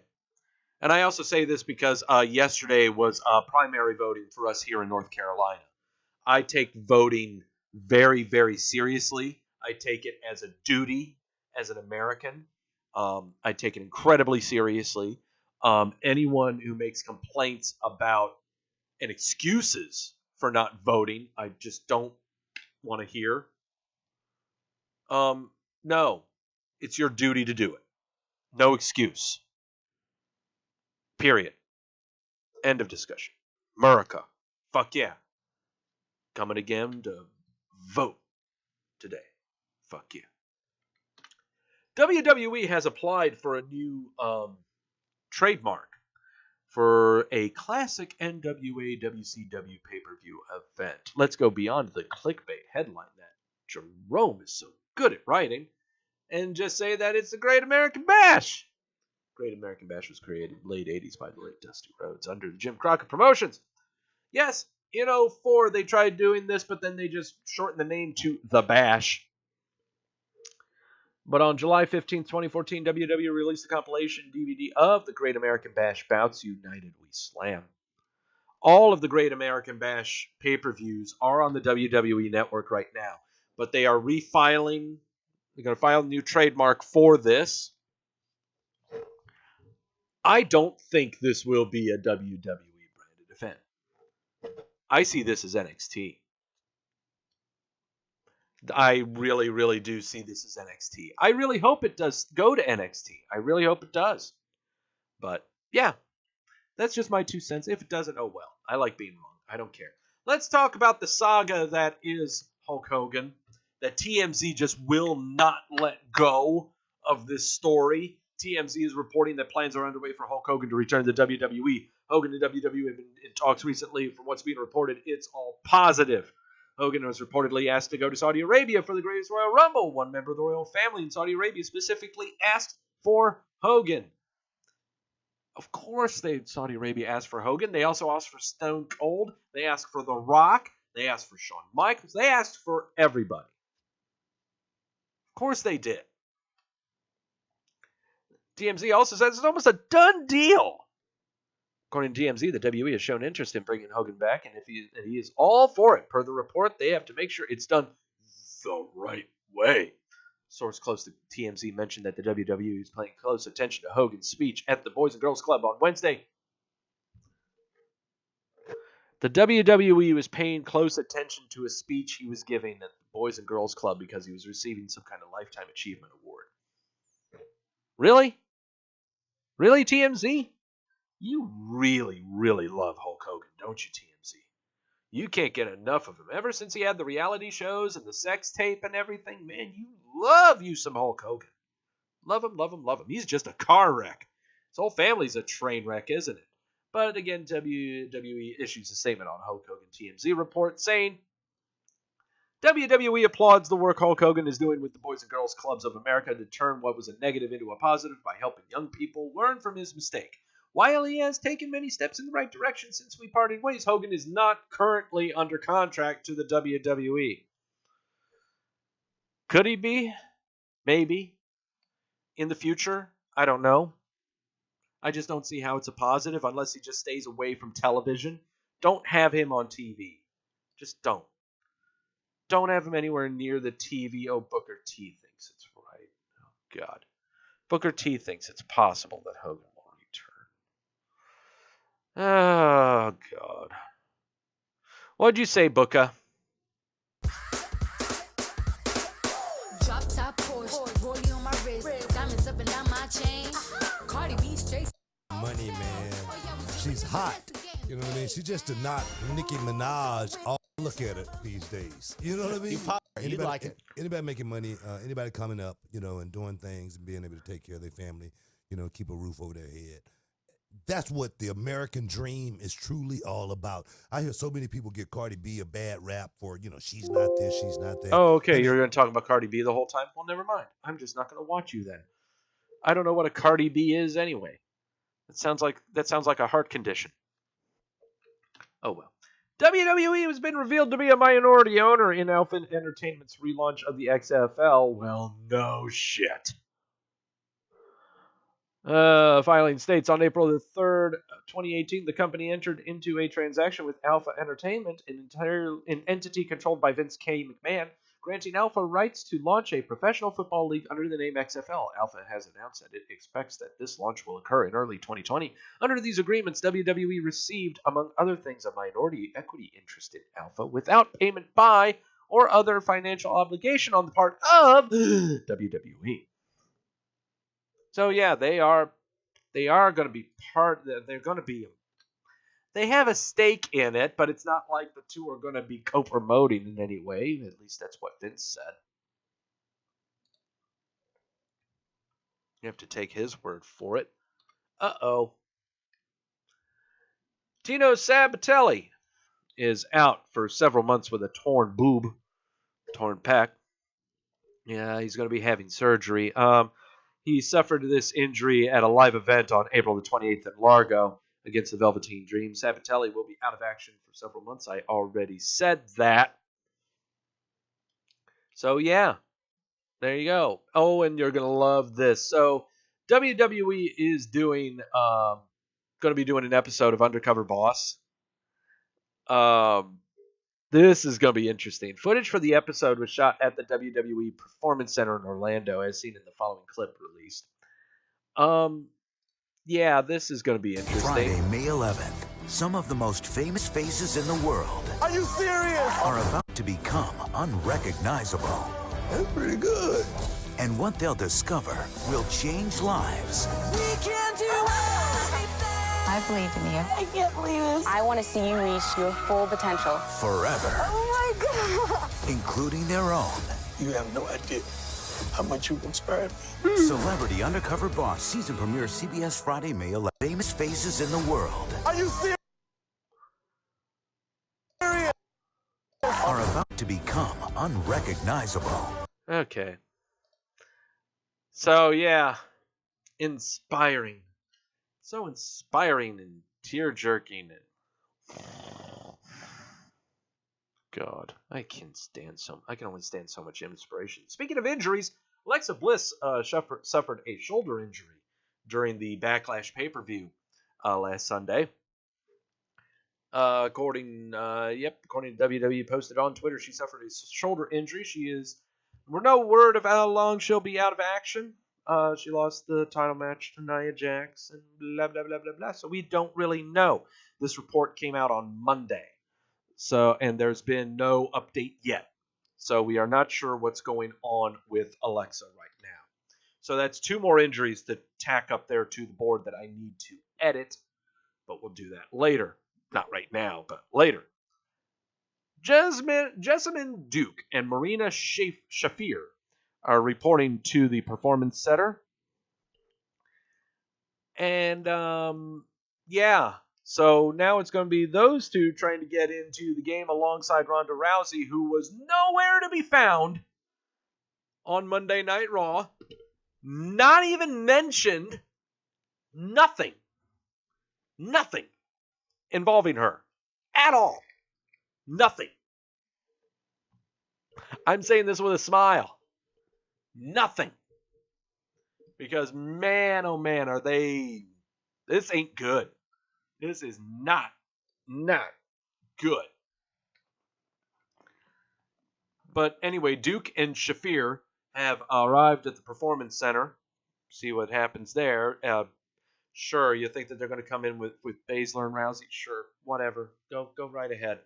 S1: And I also say this because yesterday was primary voting for us here in North Carolina. I take voting very, very seriously. I take it as a duty as an American. I take it incredibly seriously. Anyone who makes complaints about and excuses for not voting, I just don't want to hear. No, it's your duty to do it. No excuse. Period. End of discussion. America. Fuck yeah. Coming again to vote today. Fuck yeah. WWE has applied for a new trademark for a classic NWA WCW pay-per-view event. Let's go beyond the clickbait headline that Jerome is so good at writing and just say that it's the Great American Bash. Great American Bash was created in the late 80s by the late Dusty Rhodes under the Jim Crockett Promotions. Yes, in 2004 they tried doing this, but then they just shortened the name to The Bash. But on July 15, 2014, WWE released a compilation DVD of the Great American Bash bouts, United We Slam. All of the Great American Bash pay-per-views are on the WWE Network right now, but they are refiling. They're going to file a new trademark for this. I don't think this will be a WWE branded event. I see this as NXT. I really, really do see this as NXT. I really hope it does go to NXT. I really hope it does. But, yeah, that's just my 2 cents. If it doesn't, oh well. I like being wrong. I don't care. Let's talk about the saga that is Hulk Hogan. That TMZ just will not let go of this story. TMZ is reporting that plans are underway for Hulk Hogan to return to WWE. Hogan and WWE have been in talks recently. From what's being reported, it's all positive. Hogan was reportedly asked to go to Saudi Arabia for the Greatest Royal Rumble. One member of the royal family in Saudi Arabia specifically asked for Hogan. Of course, Saudi Arabia asked for Hogan. They also asked for Stone Cold. They asked for The Rock. They asked for Shawn Michaels. They asked for everybody. Of course they did. TMZ also says it's almost a done deal. According to TMZ, the WWE has shown interest in bringing Hogan back, and if he is all for it. Per the report, they have to make sure it's done the right way. A source close to TMZ mentioned that the WWE is paying close attention to Hogan's speech at the Boys and Girls Club on Wednesday. The WWE was paying close attention to a speech he was giving at the Boys and Girls Club because he was receiving some kind of Lifetime Achievement Award. Really? Really, TMZ? You really, really love Hulk Hogan, don't you, TMZ? You can't get enough of him. Ever since he had the reality shows and the sex tape and everything, man, you love you some Hulk Hogan. Love him, love him, love him. He's just a car wreck. His whole family's a train wreck, isn't it? But again, WWE issues a statement on Hulk Hogan TMZ report saying, WWE applauds the work Hulk Hogan is doing with the Boys and Girls Clubs of America to turn what was a negative into a positive by helping young people learn from his mistake. While he has taken many steps in the right direction since we parted ways, Hogan is not currently under contract to the WWE. Could he be? Maybe. In the future? I don't know. I just don't see how it's a positive unless he just stays away from television. Don't have him on TV. Just don't. Don't have him anywhere near the TV. Oh, Booker T thinks it's right. Oh, God. Booker T thinks it's possible that Hogan will return. Oh, God. What'd you say, Booker? Drop top Porsche, rollie on my wrist, diamonds up and down my chain. Cardi B straight.
S2: Money, man. She's hot. You know what I mean? She's just not Nicki Minaj. Look at it these days. You know what I mean? Anybody like it? Anybody making money, anybody coming up, and doing things and being able to take care of their family, keep a roof over their head. That's what the American dream is truly all about. I hear so many people give Cardi B a bad rap for, she's not this, she's not that.
S1: Oh, okay. You're going to talk about Cardi B the whole time? Well, never mind. I'm just not going to watch you then. I don't know what a Cardi B is anyway. That sounds like a heart condition. Oh, well. WWE has been revealed to be a minority owner in Alpha Entertainment's relaunch of the XFL. Well, no shit. Filing states on April the 3rd, 2018, the company entered into a transaction with Alpha Entertainment, an entity controlled by Vince K. McMahon, granting Alpha rights to launch a professional football league under the name XFL. Alpha has announced that it expects that this launch will occur in early 2020. Under these agreements, WWE received, among other things, a minority equity interest in Alpha without payment by or other financial obligation on the part of WWE. So yeah, they are going to be they have a stake in it, but it's not like the two are going to be co-promoting in any way. At least that's what Vince said. You have to take his word for it. Uh-oh. Tino Sabatelli is out for several months with a torn pec. Yeah, he's going to be having surgery. He suffered this injury at a live event on April the 28th at Largo against the Velveteen Dream. Sabatelli will be out of action for several months. I already said that. So, yeah. There you go. Oh, and you're going to love this. So, WWE is going to be doing an episode of Undercover Boss. This is going to be interesting. Footage for the episode was shot at the WWE Performance Center in Orlando, as seen in the following clip released. Yeah, this is going to be interesting.
S3: Friday, May 11th. Some of the most famous faces in the world.
S4: Are you serious?
S3: Are about to become unrecognizable.
S4: That's pretty good.
S3: And what they'll discover will change lives.
S4: We can do anything.
S5: I believe in you.
S4: I can't believe this.
S5: I want to see you reach your full potential.
S3: Forever.
S4: Oh my God.
S3: Including their own.
S4: You have no idea how much you've inspired me.
S3: Celebrity Undercover Boss season premiere CBS Friday, May 11th. Famous faces in the world.
S4: Are you serious?
S3: Are about to become unrecognizable.
S1: Okay. So, yeah. Inspiring. So inspiring and tear-jerking. And God, I can only stand so much inspiration. Speaking of injuries, Alexa Bliss suffered a shoulder injury during the Backlash pay-per-view last Sunday. According to WWE posted on Twitter, she suffered a shoulder injury. We're no word of how long she'll be out of action. She lost the title match to Nia Jax and blah, blah, blah, blah, blah. So we don't really know. This report came out on Monday. And there's been no update yet. So we are not sure what's going on with Alexa right now. So that's two more injuries to tack up there to the board that I need to edit. But we'll do that later. Not right now, but later. Jessamine Duke and Marina Shafir are reporting to the Performance Center. And, yeah. So now it's going to be those two trying to get into the game alongside Ronda Rousey, who was nowhere to be found on Monday Night Raw. Not even mentioned. Nothing involving her at all. Nothing. I'm saying this with a smile. Nothing. Because man, oh man, this ain't good. This is not good. But anyway, Duke and Shafir have arrived at the Performance Center. See what happens there. Sure, you think that they're going to come in with Baszler and Rousey? Sure, whatever. Go right ahead.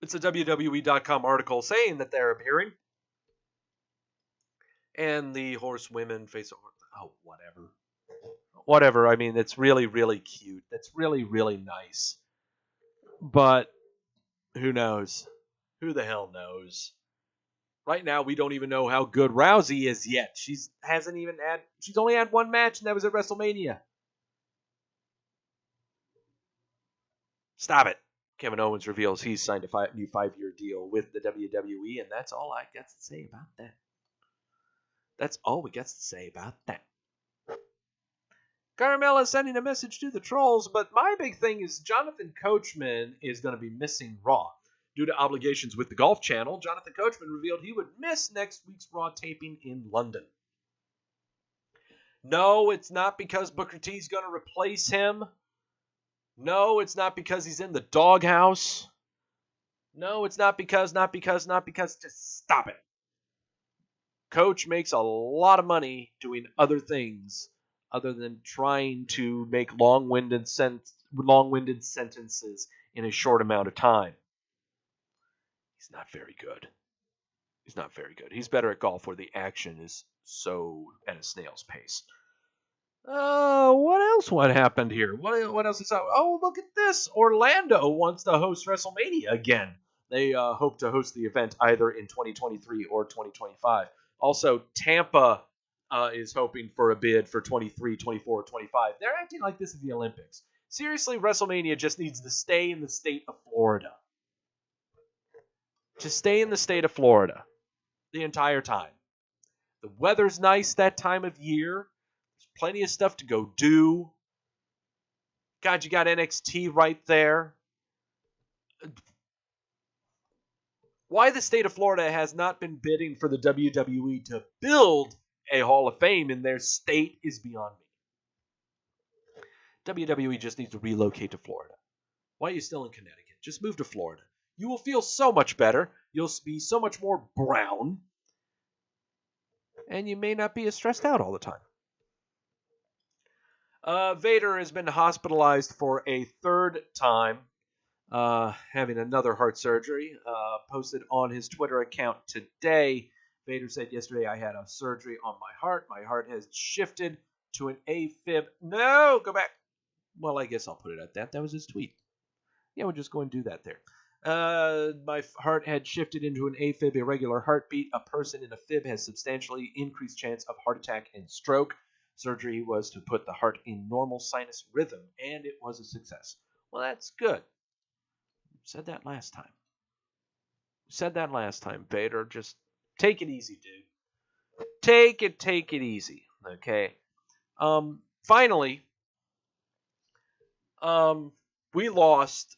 S1: It's a WWE.com article saying that they're appearing. And the horsewomen face... Oh, whatever. Whatever. I mean, it's really, really cute. That's really, really nice. But who knows? Who the hell knows? Right now, we don't even know how good Rousey is yet. She's only had one match, and that was at WrestleMania. Stop it. Kevin Owens reveals he's signed a new 5-year deal with the WWE, and that's all I got to say about that. That's all we got to say about that. Carmella sending a message to the trolls, but my big thing is Jonathan Coachman is going to be missing Raw. Due to obligations with the Golf Channel, Jonathan Coachman revealed he would miss next week's Raw taping in London. No, it's not because Booker T is going to replace him. No, it's not because he's in the doghouse. No, it's not because. Just stop it. Coach makes a lot of money doing other things other than trying to make long-winded sentences in a short amount of time. He's not very good. He's better at golf where the action is so at a snail's pace. What else? What happened here? What else is out? Oh, look at this. Orlando wants to host WrestleMania again. They hope to host the event either in 2023 or 2025. Also, Tampa is hoping for a bid for 23, 24, 25. They're acting like this is the Olympics. Seriously, WrestleMania just needs to stay in the state of Florida. Just stay in the state of Florida the entire time. The weather's nice that time of year. There's plenty of stuff to go do. God, you got NXT right there. Why the state of Florida has not been bidding for the WWE to build a Hall of Fame in their state is beyond me. WWE just needs to relocate to Florida. Why are you still in Connecticut? Just move to Florida. You will feel so much better. You'll be so much more brown. And you may not be as stressed out all the time. Vader has been hospitalized for a third time, having another heart surgery. Posted on his Twitter account today. Vader said yesterday, I had a surgery on my heart. My heart has shifted to an AFib. No, go back. Well, I guess I'll put it at that. That was his tweet. Yeah, we'll just go and do that there. My heart had shifted into an AFib, irregular heartbeat. A person in a fib has substantially increased chance of heart attack and stroke. Surgery was to put the heart in normal sinus rhythm, and it was a success. Well, that's good. Said that last time. Vader, just take it easy, dude. Take it easy. Okay. Finally, we lost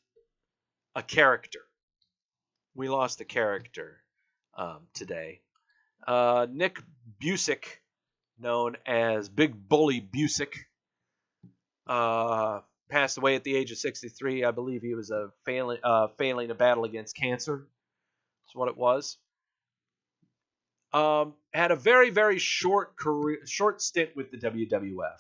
S1: a character. Today. Nick Busick, known as Big Bully Busick, passed away at the age of 63. I believe he was failing a battle against cancer. That's what it was. Had a very, very short stint with the WWF,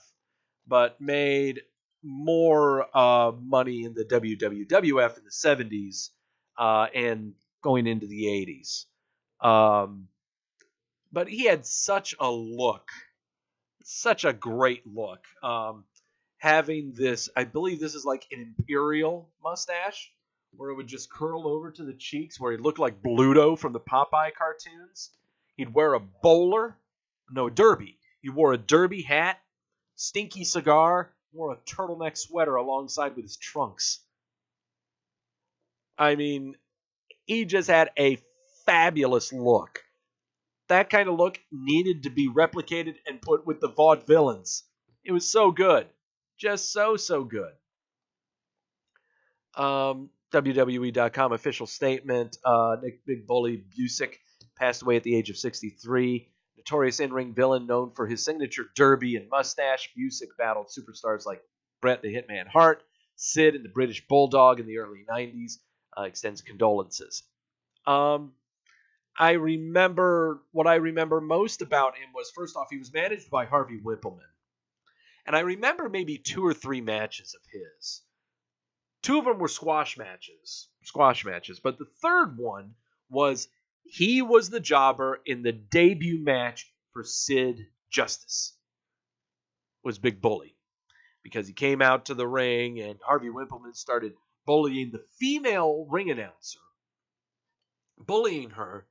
S1: but made more money in the WWF in the 70s and going into the 80s. But he had such a look, such a great look. Having this, I believe this is like an imperial mustache, where it would just curl over to the cheeks, where he looked like Bluto from the Popeye cartoons. He'd wear a derby. He wore a derby hat, stinky cigar, wore a turtleneck sweater alongside with his trunks. I mean, he just had a fabulous look. That kind of look needed to be replicated and put with the vaudevillains. It was so good. Just so good. WWE.com official statement. Nick Big Bully Busick passed away at the age of 63. Notorious in-ring villain known for his signature derby and mustache, Busick battled superstars like Bret the Hitman Hart, Sid, and the British Bulldog in the early 90s. Extends condolences. What I remember most about him was, first off, he was managed by Harvey Whippleman. And I remember maybe 2 or 3 matches of his. 2 of them were squash matches. But the third one was he was the jobber in the debut match for Sid Justice. Was Big Bully. Because he came out to the ring and Harvey Whippleman started bullying the female ring announcer. Bullying her.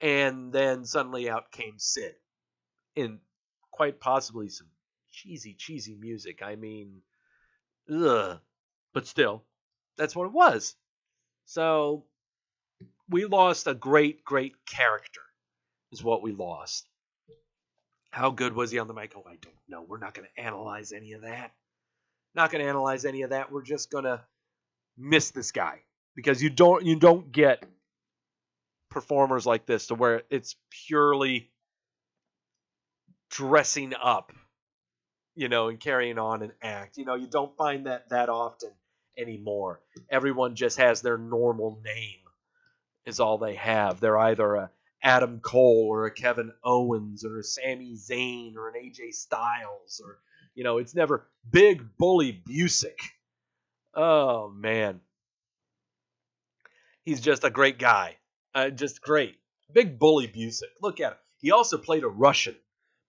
S1: And then suddenly out came Sid. In quite possibly some cheesy music. I mean, ugh. But still, that's what it was. So, we lost a great character, is what we lost. How good was he on the mic? Oh, I don't know. We're not going to analyze any of that. We're just going to miss this guy. Because you don't get performers like this to where it's purely dressing up, and carrying on an act. You don't find that often anymore. Everyone just has their normal name is all they have. They're either a Adam Cole or a Kevin Owens or a Sami Zayn or an AJ Styles, or, it's never Big Bully Busick. Oh, man. He's just a great guy. Just great. Big Bully Busick. Look at him. He also played a Russian.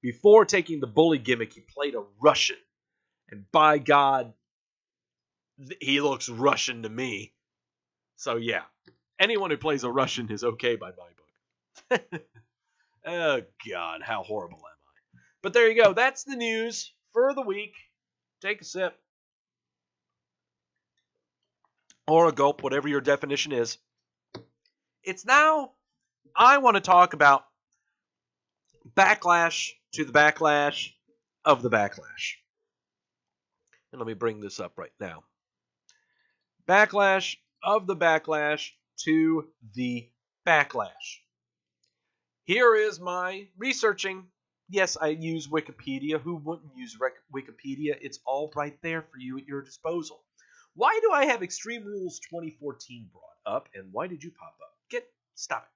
S1: Before taking the bully gimmick, he played a Russian. And by God, he looks Russian to me. So, yeah. Anyone who plays a Russian is okay by my book. Oh, God. How horrible am I? But there you go. That's the news for the week. Take a sip. Or a gulp, whatever your definition is. It's now, I want to talk about Backlash to the Backlash of the Backlash. And let me bring this up right now. Backlash of the Backlash to the Backlash. Here is my researching. Yes, I use Wikipedia. Who wouldn't use Wikipedia? It's all right there for you at your disposal. Why do I have Extreme Rules 2014 brought up, and why did you pop up? Stop it.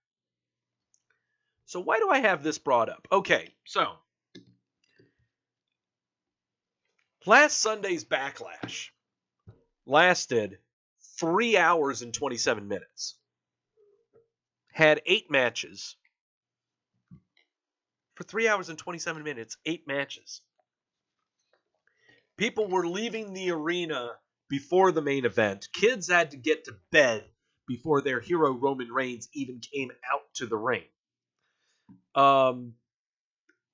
S1: So why do I have this brought up? Okay, so last Sunday's Backlash lasted 3 hours and 27 minutes. Had 8 matches. For 3 hours and 27 minutes, 8 matches. People were leaving the arena before the main event. Kids had to get to bed before their hero Roman Reigns even came out to the ring.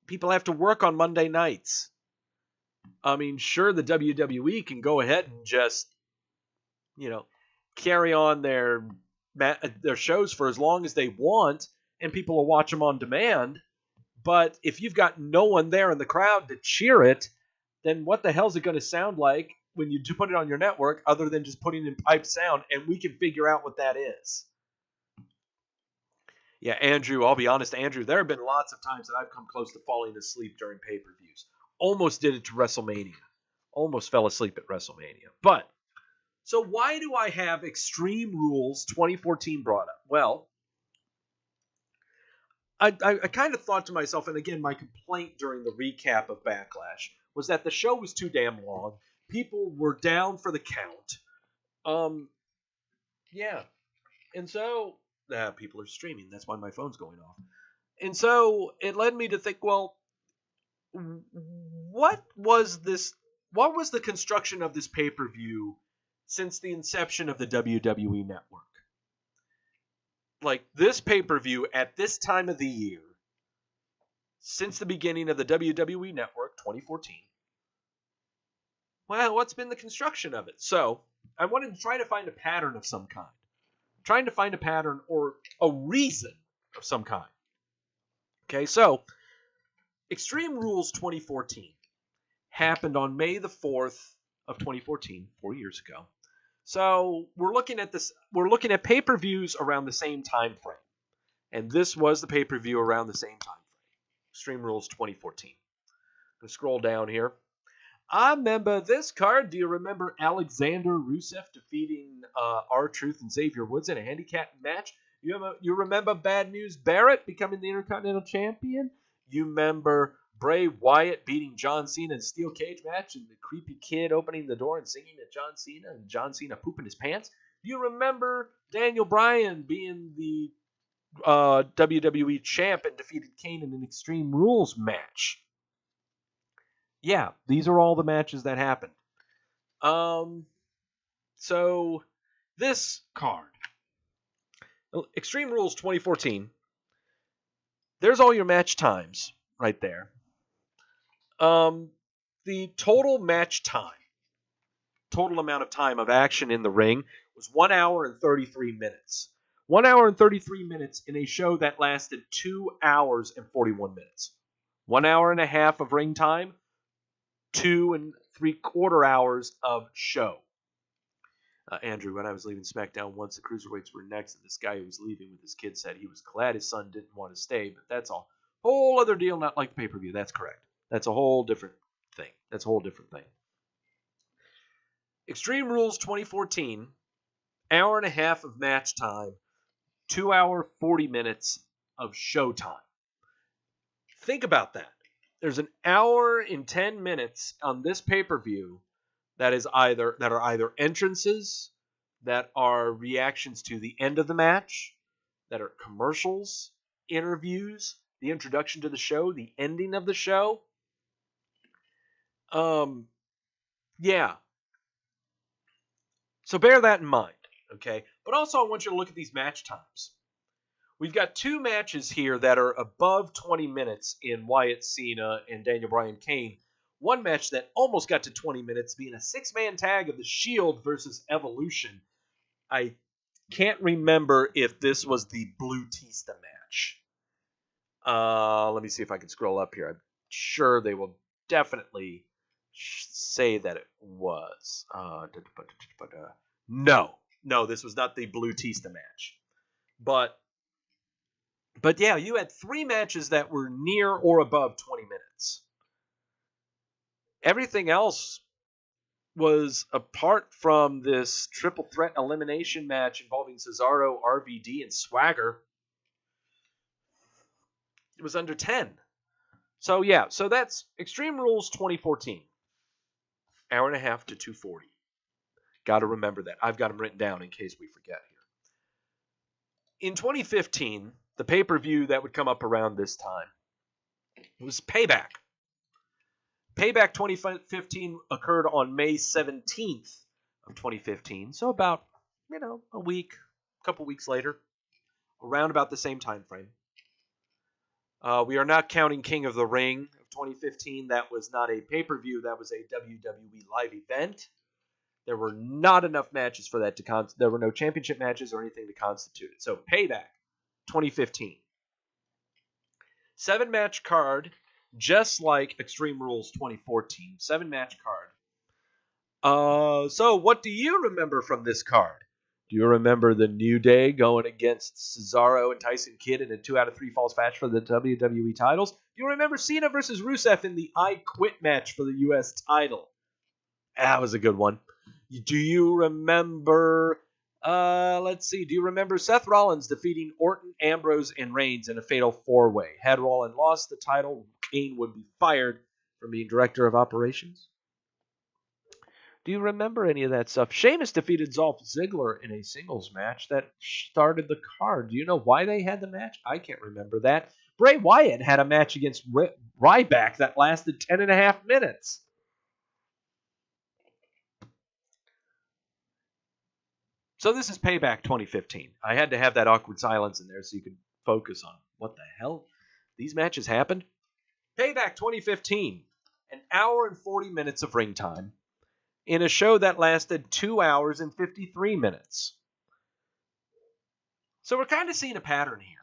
S1: People have to work on Monday nights. I mean, sure, the WWE can go ahead and just, carry on their shows for as long as they want, and people will watch them on demand. But if you've got no one there in the crowd to cheer it, then what the hell is it going to sound like when you put it on your network, other than just putting in pipe sound, and we can figure out what that is. Yeah, Andrew, I'll be honest, Andrew, there have been lots of times that I've come close to falling asleep during pay-per-views. Almost did it to WrestleMania. Almost fell asleep at WrestleMania. But, so why do I have Extreme Rules 2014 brought up? Well, I kind of thought to myself, and again, my complaint during the recap of Backlash was that the show was too damn long. People were down for the count. Yeah. And so, people are streaming. That's why my phone's going off. And so, it led me to think, well, what was the construction of this pay-per-view since the inception of the WWE Network? Like, this pay-per-view at this time of the year, since the beginning of the WWE Network, 2014, well, what's been the construction of it? So, I wanted to try to find a pattern of some kind. Trying to find a pattern or a reason of some kind. Okay, so, Extreme Rules 2014 happened on May the 4th of 2014, 4 years ago. So, we're looking at pay-per-views around the same time frame. And this was the pay-per-view around the same time frame. Extreme Rules 2014. I'm going to scroll down here. I remember this card. Do you remember Alexander Rusev defeating R-Truth and Xavier Woods in a handicap match? You remember Bad News Barrett becoming the Intercontinental Champion? You remember Bray Wyatt beating John Cena in a steel cage match and the creepy kid opening the door and singing at John Cena and John Cena pooping his pants? Do you remember Daniel Bryan being the WWE champ and defeated Kane in an Extreme Rules match? Yeah, these are all the matches that happened. So, this card, Extreme Rules 2014, there's all your match times right there. The total match time, total amount of time of action in the ring was 1 hour and 33 minutes. 1 hour and 33 minutes in a show that lasted 2 hours and 41 minutes. 1 hour and a half of ring time, 2 3/4 hours of show. Andrew, when I was leaving SmackDown once, the Cruiserweights were next, and this guy who was leaving with his kid said he was glad his son didn't want to stay, but that's a whole other deal, not like the pay-per-view. That's correct. That's a whole different thing. Extreme Rules 2014, hour and a half of match time, 2 hour, 40 minutes of showtime. Think about that. There's an hour and 10 minutes on this pay-per-view that are either entrances, that are reactions to the end of the match, that are commercials, interviews, the introduction to the show, the ending of the show. Yeah. So bear that in mind, okay? But also I want you to look at these match times. We've got 2 matches here that are above 20 minutes in Wyatt Cena and Daniel Bryan Kane. One match that almost got to 20 minutes being a 6-man tag of the Shield versus Evolution. I can't remember if this was the Blue Tista match. Let me see if I can scroll up here. I'm sure they will definitely say that it was. No, this was not the Blue Tista match. But yeah, you had 3 matches that were near or above 20 minutes. Everything else was, apart from this triple threat elimination match involving Cesaro, RVD, and Swagger, it was under 10. So yeah, so that's Extreme Rules 2014. Hour and a half to 240. Got to remember that. I've got them written down in case we forget here. In 2015, the pay-per-view that would come up around this time was Payback. Payback 2015 occurred on May 17th of 2015. So about, a week, a couple weeks later, around about the same time frame. We are not counting King of the Ring of 2015. That was not a pay-per-view. That was a WWE live event. There were not enough matches for that there were no championship matches or anything to constitute it. So Payback 2015. 7-match card, just like Extreme Rules 2014. 7-match card. So what do you remember from this card? Do you remember the New Day going against Cesaro and Tyson Kidd in a 2 out of 3 falls match for the WWE titles? Do you remember Cena versus Rusev in the I Quit match for the U.S. title? That was a good one. Do you remember, do you remember Seth Rollins defeating Orton, Ambrose, and Reigns in a fatal 4-way? Had Rollins lost the title, Kane would be fired from being director of operations. Do you remember any of that stuff? Sheamus defeated Dolph Ziggler in a singles match that started the card. Do you know why they had the match? I can't remember that. Bray Wyatt had a match against Ryback that lasted 10.5 minutes. So this is Payback 2015. I had to have that awkward silence in there so you could focus on what the hell these matches happened. Payback 2015. An hour and 40 minutes of ring time in a show that lasted 2 hours and 53 minutes. So we're kind of seeing a pattern here.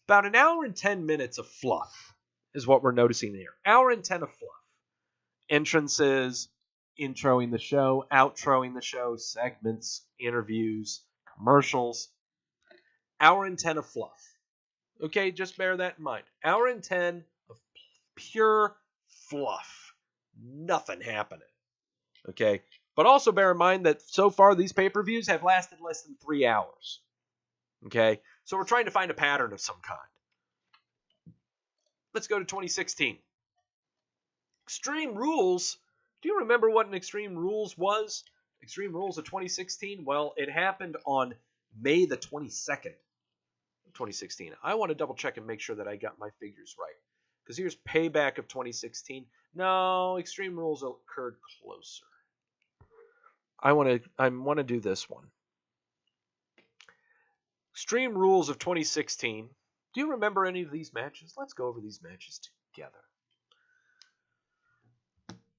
S1: About an hour and 10 minutes of fluff is what we're noticing here. Hour and 10 of fluff. Entrances, introing the show, outroing the show, segments, interviews, commercials. Hour and 10 of fluff. Okay, just bear that in mind. Hour and 10 of pure fluff. Nothing happening. Okay, but also bear in mind that so far these pay-per-views have lasted less than 3 hours. Okay, so we're trying to find a pattern of some kind. Let's go to 2016. Extreme Rules. Do you remember what an Extreme Rules was? Extreme Rules of 2016? Well, it happened on May the 22nd of 2016. I want to double check and make sure that I got my figures right. Because here's Payback of 2016. No, Extreme Rules occurred closer. I want to do this one. Extreme Rules of 2016. Do you remember any of these matches? Let's go over these matches together.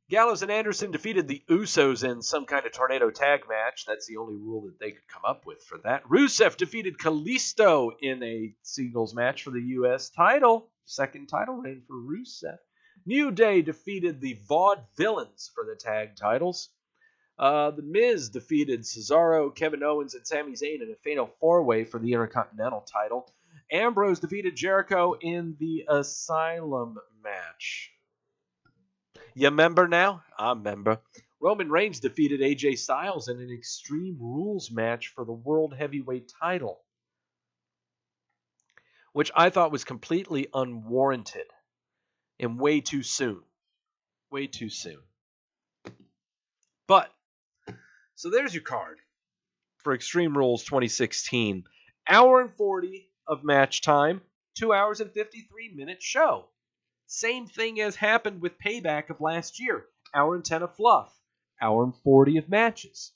S1: Gallows and Anderson defeated the Usos in some kind of tornado tag match. That's the only rule that they could come up with for that. Rusev defeated Kalisto in a singles match for the U.S. title. Second title reign for Rusev. New Day defeated the Vaudevillains for the tag titles. The Miz defeated Cesaro, Kevin Owens, and Sami Zayn in a fatal 4-way for the Intercontinental title. Ambrose defeated Jericho in the Asylum match. You remember now? I remember. Roman Reigns defeated AJ Styles in an Extreme Rules match for the World Heavyweight title. which I thought was completely unwarranted and way too soon. Way too soon. But, so there's your card for Extreme Rules 2016. Hour and 40 of match time, 2 hours and 53-minute show. Same thing as happened with Payback of last year. Hour and 10 of fluff. Hour and 40 of matches.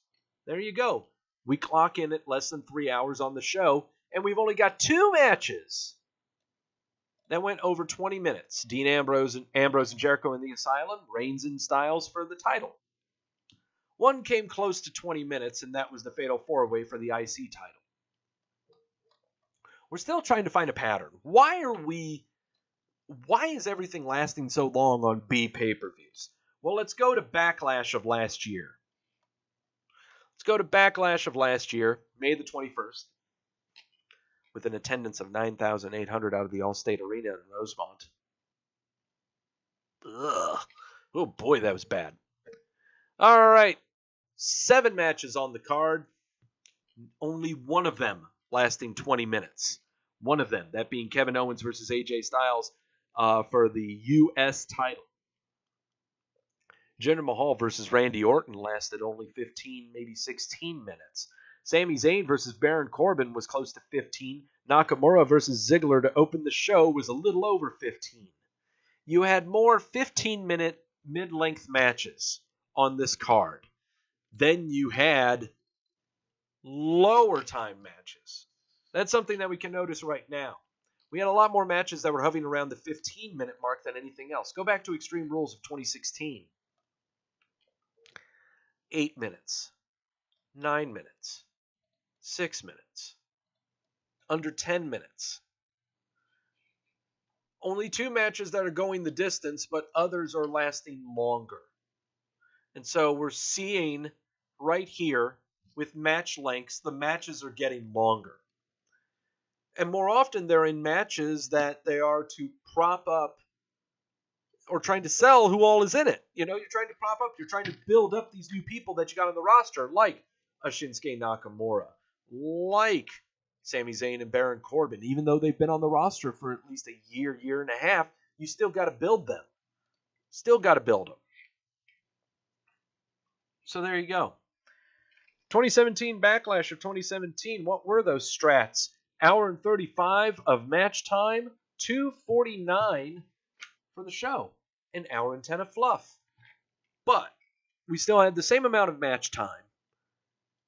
S1: There you go. We clock in at less than 3 hours on the show, and we've only got 2 matches that went over 20 minutes. Dean Ambrose and Jericho in the Asylum, Reigns and Styles for the title. One came close to 20 minutes, and that was the Fatal 4-Way for the IC title. We're still trying to find a pattern. Why is everything lasting so long on B pay-per-views? Well, let's go to Backlash of last year. Let's go to Backlash of last year, May the 21st, with an attendance of 9,800 out of the Allstate Arena in Rosemont. Ugh. Oh boy, that was bad. All right. 7 matches on the card. Only one of them lasting 20 minutes. One of them, that being Kevin Owens versus AJ Styles for the U.S. title. Jinder Mahal versus Randy Orton lasted only 15, maybe 16 minutes. Sami Zayn versus Baron Corbin was close to 15. Nakamura versus Ziggler to open the show was a little over 15. You had more 15-minute mid-length matches on this card. Then you had lower time matches. That's something that we can notice right now. We had a lot more matches that were hovering around the 15-minute mark than anything else. Go back to Extreme Rules of 2016. 8 minutes. 9 minutes. 6 minutes. Under 10 minutes. Only 2 matches that are going the distance, but others are lasting longer. And so we're seeing right here with match lengths, the matches are getting longer. And more often they're in matches that they are to prop up or trying to sell who all is in it. You know, you're trying to prop up, you're trying to build up these new people that you got on the roster, like a Shinsuke Nakamura, like Sami Zayn and Baron Corbin. Even though they've been on the roster for at least a year, year and a half, you still got to build them. Still got to build them. So there you go. 2017 Backlash of 2017. What were those strats? Hour and 35 of match time. 2:49 for the show. An hour and 10 of fluff. But we still had the same amount of match time.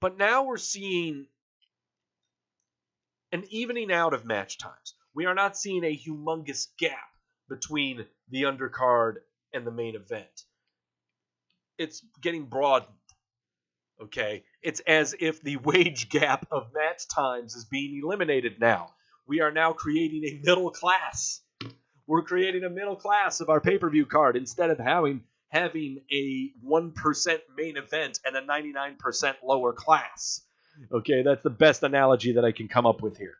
S1: But now we're seeing an evening out of match times. We are not seeing a humongous gap between the undercard and the main event. It's getting broadened. Okay? It's as if the wage gap of match times is being eliminated now. We are now creating a middle class. We're creating a middle class of our pay-per-view card instead of having a 1% main event and a 99% lower class. Okay, that's the best analogy that I can come up with here.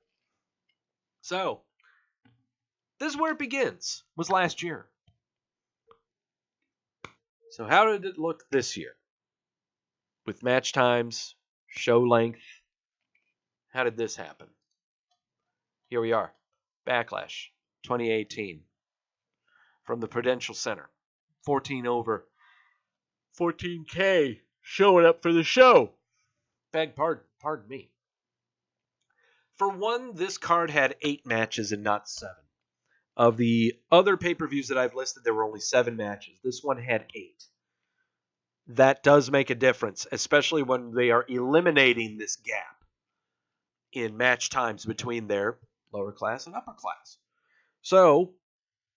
S1: So, this is where it begins, was last year. So how did it look this year? With match times, show length, how did this happen? Here we are, Backlash 2018 from the Prudential Center. 14 over 14K showing up for the show. Beg pardon me. For one, this card had 8 matches and not 7. Of the other pay-per-views that I've listed, there were only 7 matches. This one had 8. That does make a difference, especially when they are eliminating this gap in match times between their lower class and upper class. So,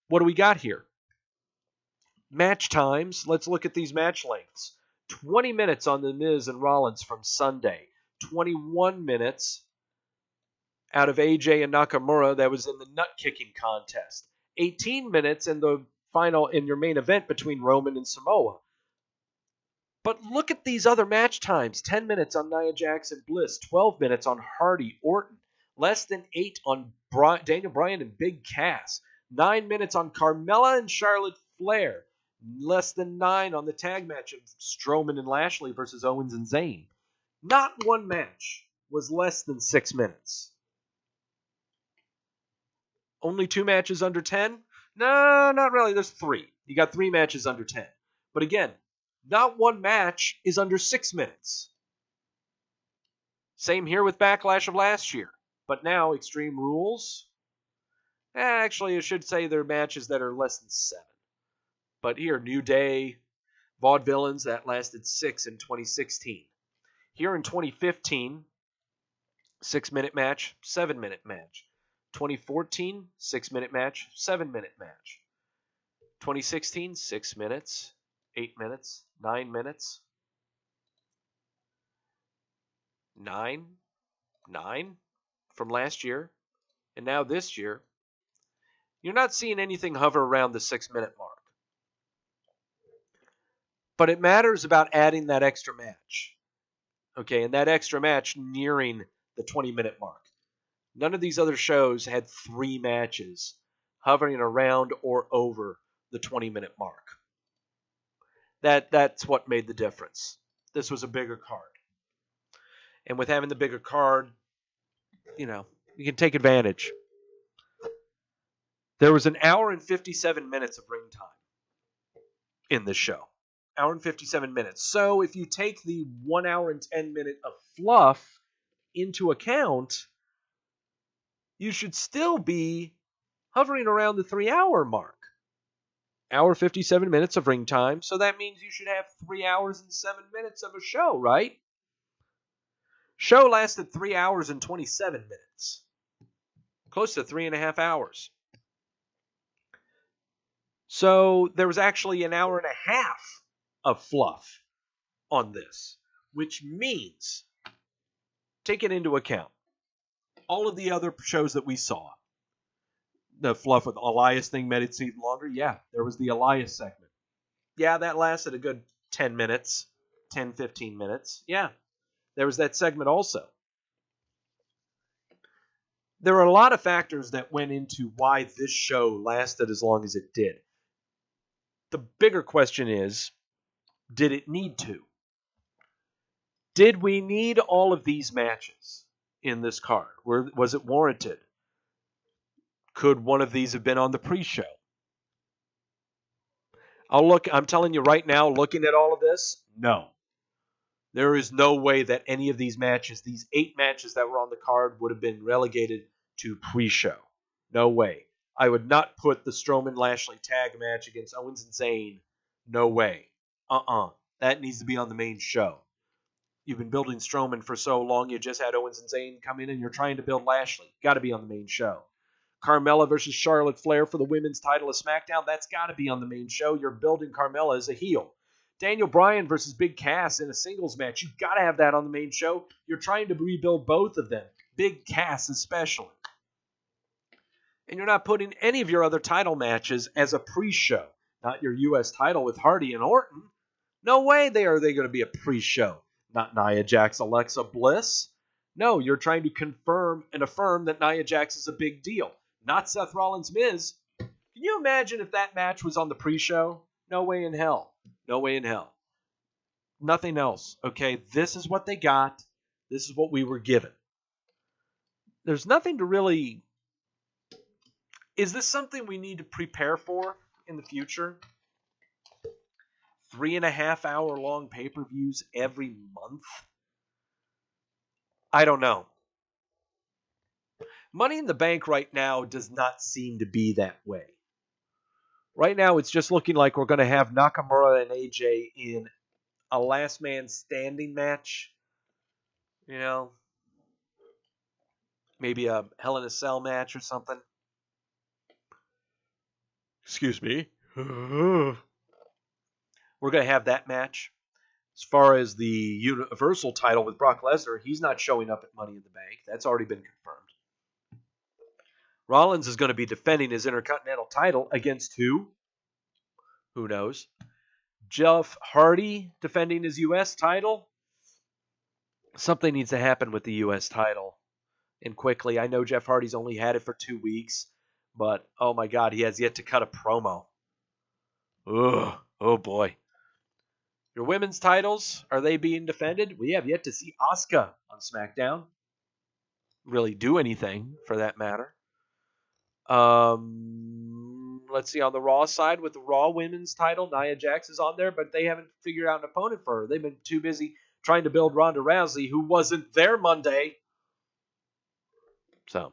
S1: what do we got here? Match times. Let's look at these match lengths. 20 minutes on The Miz and Rollins from Sunday. 21 minutes out of AJ and Nakamura that was in the nut-kicking contest. 18 minutes in the final in your main event between Roman and Samoa. But look at these other match times. 10 minutes on Nia Jax and Bliss. 12 minutes on Hardy, Orton. Less than 8 on Daniel Bryan and Big Cass. 9 minutes on Carmella and Charlotte Flair. Less than 9 on the tag match of Strowman and Lashley versus Owens and Zayn. Not one match was less than 6 minutes. Only 2 matches under 10? No, not really. There's 3. You got 3 matches under 10. But again, not one match is under 6 minutes. Same here with Backlash of last year. But now, Extreme Rules. Actually, I should say there are matches that are less than 7. But here, New Day, Vaudevillains, that lasted 6 in 2016. Here in 2015, 6-minute match, 7-minute match. 2014, 6-minute match, 7-minute match. 2016, 6 minutes, 8 minutes, 9 minutes. 9 from last year. And now this year, you're not seeing anything hover around the 6-minute mark. But it matters about adding that extra match. Okay, and that extra match nearing the 20-minute mark. None of these other shows had 3 matches hovering around or over the 20-minute mark. That's what made the difference. This was a bigger card. And with having the bigger card, you can take advantage. There was an hour and 57 minutes of ring time in this show. Hour and 57 minutes. So if you take the 1 hour and 10 minute of fluff into account, you should still be hovering around the 3-hour mark. Hour 57 minutes of ring time. So that means you should have 3 hours and 7 minutes of a show, right? Show lasted 3 hours and 27 minutes. Close to 3.5 hours. So there was actually an hour and a half of fluff on this, which means, take it into account, all of the other shows that we saw, the fluff with the Elias thing made it seem longer. Yeah, there was the Elias segment. Yeah, that lasted a good 10 minutes, 10, 15 minutes. Yeah, there was that segment also. There are a lot of factors that went into why this show lasted as long as it did. The bigger question is, did it need to? Did we need all of these matches in this card? Was it warranted? Could one of these have been on the pre-show? I'm telling you right now, looking at all of this, no. There is no way that any of these matches, these 8 matches that were on the card, would have been relegated to pre-show. No way. I would not put the Strowman-Lashley tag match against Owens and Zayn. No way. That needs to be on the main show. You've been building Strowman for so long, you just had Owens and Zayn come in and you're trying to build Lashley. Got to be on the main show. Carmella versus Charlotte Flair for the women's title of SmackDown. That's got to be on the main show. You're building Carmella as a heel. Daniel Bryan versus Big Cass in a singles match. You've got to have that on the main show. You're trying to rebuild both of them. Big Cass especially. And you're not putting any of your other title matches as a pre-show. Not your U.S. title with Hardy and Orton. No way are they going to be a pre-show. Not Nia Jax, Alexa Bliss. No, you're trying to confirm and affirm that Nia Jax is a big deal. Not Seth Rollins Miz. Can you imagine if that match was on the pre-show? No way in hell. No way in hell. Nothing else. Okay, this is what they got. This is what we were given. There's nothing to really... Is this something we need to prepare for in the future? 3.5 hour long pay-per-views every month? I don't know. Money in the Bank right now does not seem to be that way. Right now, it's just looking like we're going to have Nakamura and AJ in a last man standing match. Maybe a Hell in a Cell match or something. Excuse me. We're going to have that match. As far as the Universal title with Brock Lesnar, he's not showing up at Money in the Bank. That's already been confirmed. Rollins is going to be defending his Intercontinental title against who? Who knows? Jeff Hardy defending his U.S. title? Something needs to happen with the U.S. title. And quickly. I know Jeff Hardy's only had it for 2 weeks. But, oh my God, he has yet to cut a promo. Ugh. Oh boy. Your women's titles, are they being defended? We have yet to see Asuka on SmackDown really do anything, for that matter. Let's see, on the Raw side with the Raw Women's title, Nia Jax is on there, but they haven't figured out an opponent for her. They've been too busy trying to build Ronda Rousey, who wasn't there Monday. So,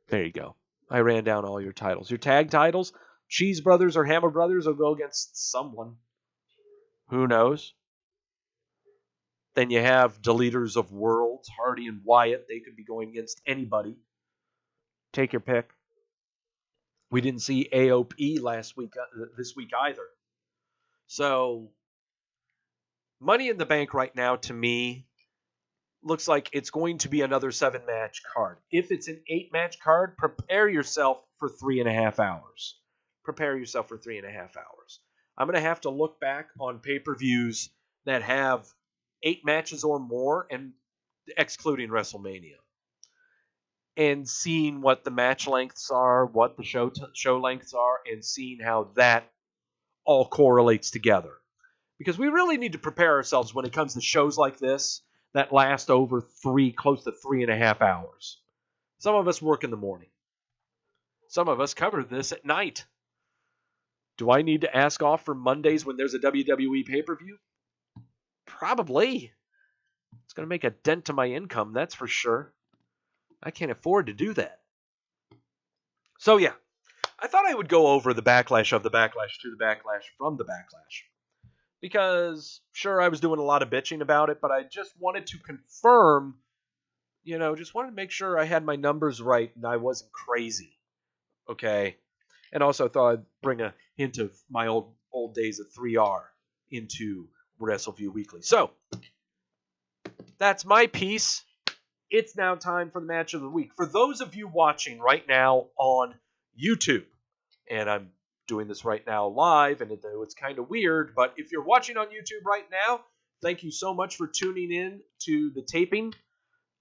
S1: there you go. I ran down all your titles. Your tag titles, Cheese Brothers or Hammer Brothers will go against someone. Who knows? Then you have Deleters of Worlds, Hardy and Wyatt. They could be going against anybody. Take your pick. We didn't see AOP this week either. So, Money in the Bank right now, to me, looks like it's going to be another 7-match card. If it's an 8-match card, prepare yourself for 3.5 hours. Prepare yourself for 3.5 hours. I'm going to have to look back on pay-per-views that have 8 matches or more, and excluding WrestleMania, and seeing what the match lengths are, what the show lengths are, and seeing how that all correlates together. Because we really need to prepare ourselves when it comes to shows like this that last over close to 3.5 hours. Some of us work in the morning. Some of us cover this at night. Do I need to ask off for Mondays when there's a WWE pay-per-view? Probably. It's going to make a dent to my income, that's for sure. I can't afford to do that. So yeah, I thought I would go over the backlash of the backlash to the backlash from the backlash. Because, sure, I was doing a lot of bitching about it, but I just wanted to confirm, just wanted to make sure I had my numbers right and I wasn't crazy. Okay? And also thought I'd bring a hint of my old days of 3R into Wrestleview Weekly. So, that's my piece. It's now time for the match of the week. For those of you watching right now on YouTube, and I'm doing this right now live, and it's kind of weird, but if you're watching on YouTube right now, thank you so much for tuning in to the taping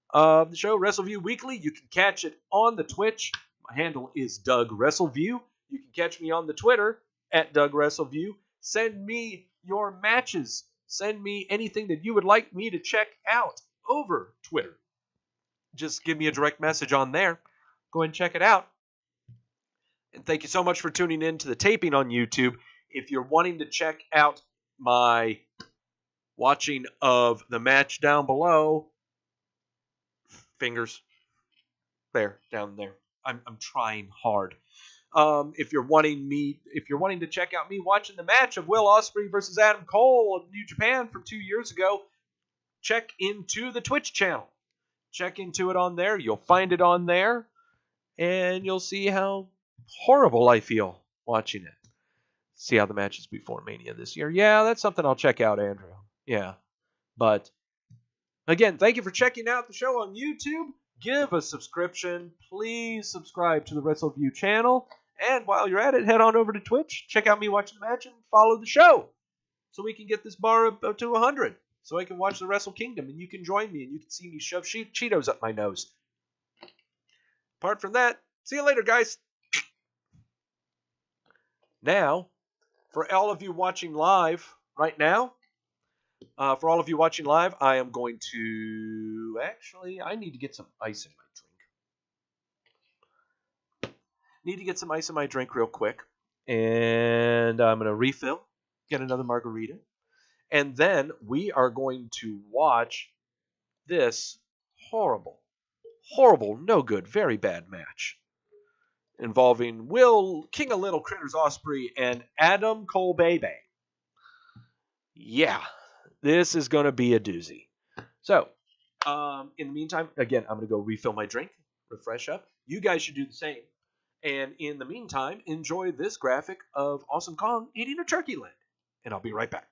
S1: of the show, Wrestleview Weekly. You can catch it on the Twitch. My handle is Doug Wrestleview. You can catch me on the Twitter at Doug Wrestleview. Send me your matches. Send me anything that you would like me to check out over Twitter. Just give me a direct message on there. Go ahead and check it out. And thank you so much for tuning in to the taping on YouTube. If you're wanting to check out my watching of the match down below, fingers there, down there. I'm trying hard. If you're wanting to check out me watching the match of Will Ospreay versus Adam Cole of New Japan from 2 years ago, check into the Twitch channel. Check into it on there. You'll find it on there, and you'll see how horrible I feel watching it. See how the matches before Mania this year. Yeah, that's something I'll check out, Andrew. Yeah. But, again, thank you for checking out the show on YouTube. Give a subscription. Please subscribe to the Wrestleview channel. And while you're at it, head on over to Twitch. Check out me watching the match and follow the show so we can get this bar up to 100. So I can watch the Wrestle Kingdom, and you can join me, and you can see me shove Cheetos up my nose. Apart from that, see you later, guys. Now, for all of you watching live right now, I am going to... Actually, I need to get some ice in my drink. Need to get some ice in my drink real quick. And I'm going to refill, get another margarita. And then we are going to watch this horrible, no good, very bad match involving King of Little Critters Ospreay and Adam Cole Bebe. Yeah, this is going to be a doozy. So, in the meantime, again, I'm going to go refill my drink, refresh up. You guys should do the same. And in the meantime, enjoy this graphic of Awesome Kong eating a turkey leg. And I'll be right back.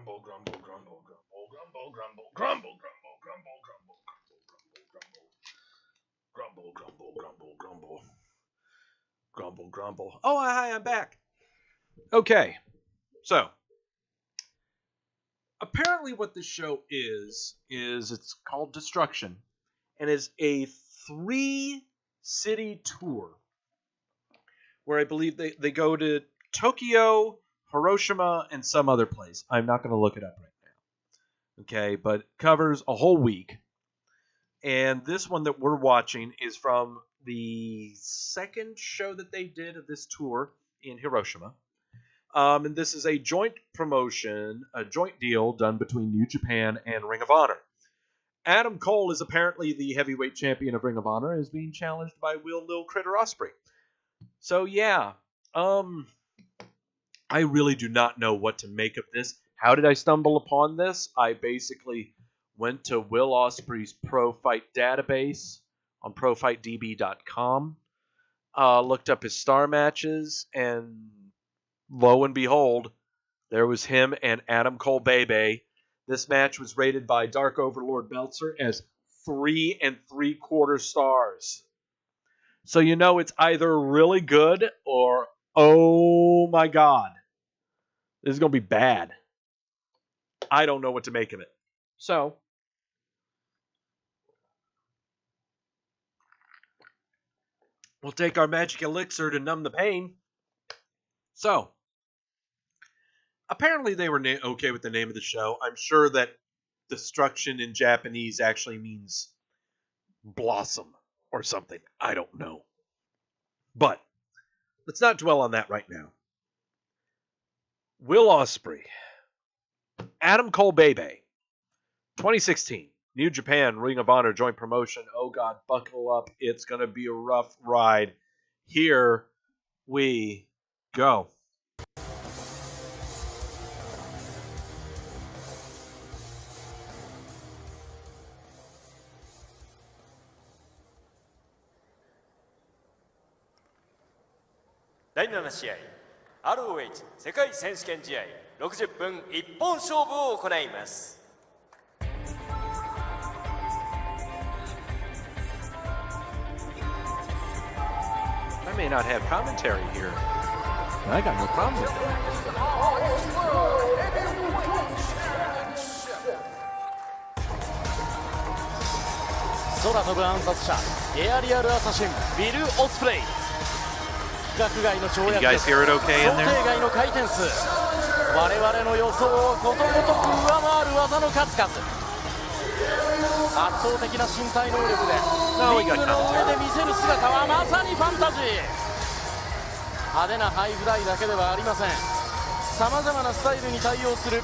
S1: grumble, grumble, grumble, grumble, grumble, grumble, grumble, grumble, grumble, grumble, grumble, grumble, grumble, grumble, grumble, grumble, grumble. Oh, hi, I'm back. Okay, so apparently what this show is it's called Destruction, and is a 3-city tour where I believe they go to Tokyo, Hiroshima, and some other place. I'm not going to look it up right now. Okay, but it covers a whole week. And this one that we're watching is from the second show that they did of this tour in Hiroshima. And this is a joint promotion, a joint deal done between New Japan and Ring of Honor. Adam Cole is apparently the heavyweight champion of Ring of Honor, and is being challenged by Will Lil Critter Ospreay. So yeah, I really do not know what to make of this. How did I stumble upon this? I basically went to Will Ospreay's Pro Fight database on ProFightDB.com, looked up his star matches, and lo and behold, there was him and Adam Cole Bebe. This match was rated by Dark Overlord Belzer as 3 3/4 stars. So you know it's either really good or, oh my god, this is going to be bad. I don't know what to make of it. So, we'll take our magic elixir to numb the pain. So, apparently they were okay with the name of the show. I'm sure that destruction in Japanese actually means blossom or something. I don't know. But let's not dwell on that right now. Will Ospreay, Adam Cole Bebe, 2016, New Japan Ring of Honor joint promotion. Oh God, buckle up. It's going to be a rough ride. Here we go.
S6: 第7試合 ROH 世界選手権試合60分一本勝負を行います。
S1: I may not have commentary here. I got no problem with it.
S7: 空飛ぶ暗殺者エアリアルアサシンビル・オスプレイ。規格外の跳躍力、想定外の回転数、我々の予想をことごとく上回る技の数々。圧倒的な身体能力でリングの上で見せる姿はまさにファンタジー。派手なハイフライだけではありません。さまざまなスタイルに対応する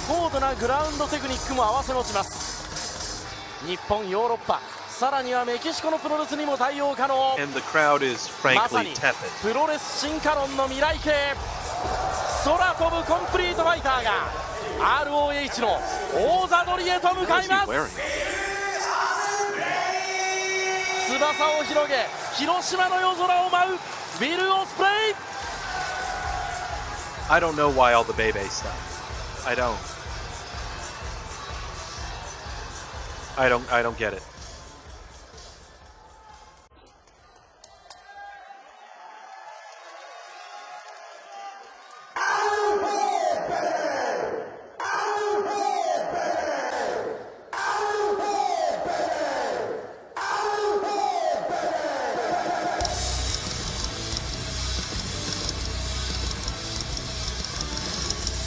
S7: 高度なグラウンドテクニックも併せ持ちます。日本、ヨーロッパ、さらにはメキシコのプロレスにも対応可能。まさにプロレス進化論の未来形、空飛ぶコンプリートファイターが ROH の大座取りへと向かいます。翼を広げ広島の夜空を舞うビル・オスプレイ。
S1: I don't know why all the Bebe stuff. I don't get it.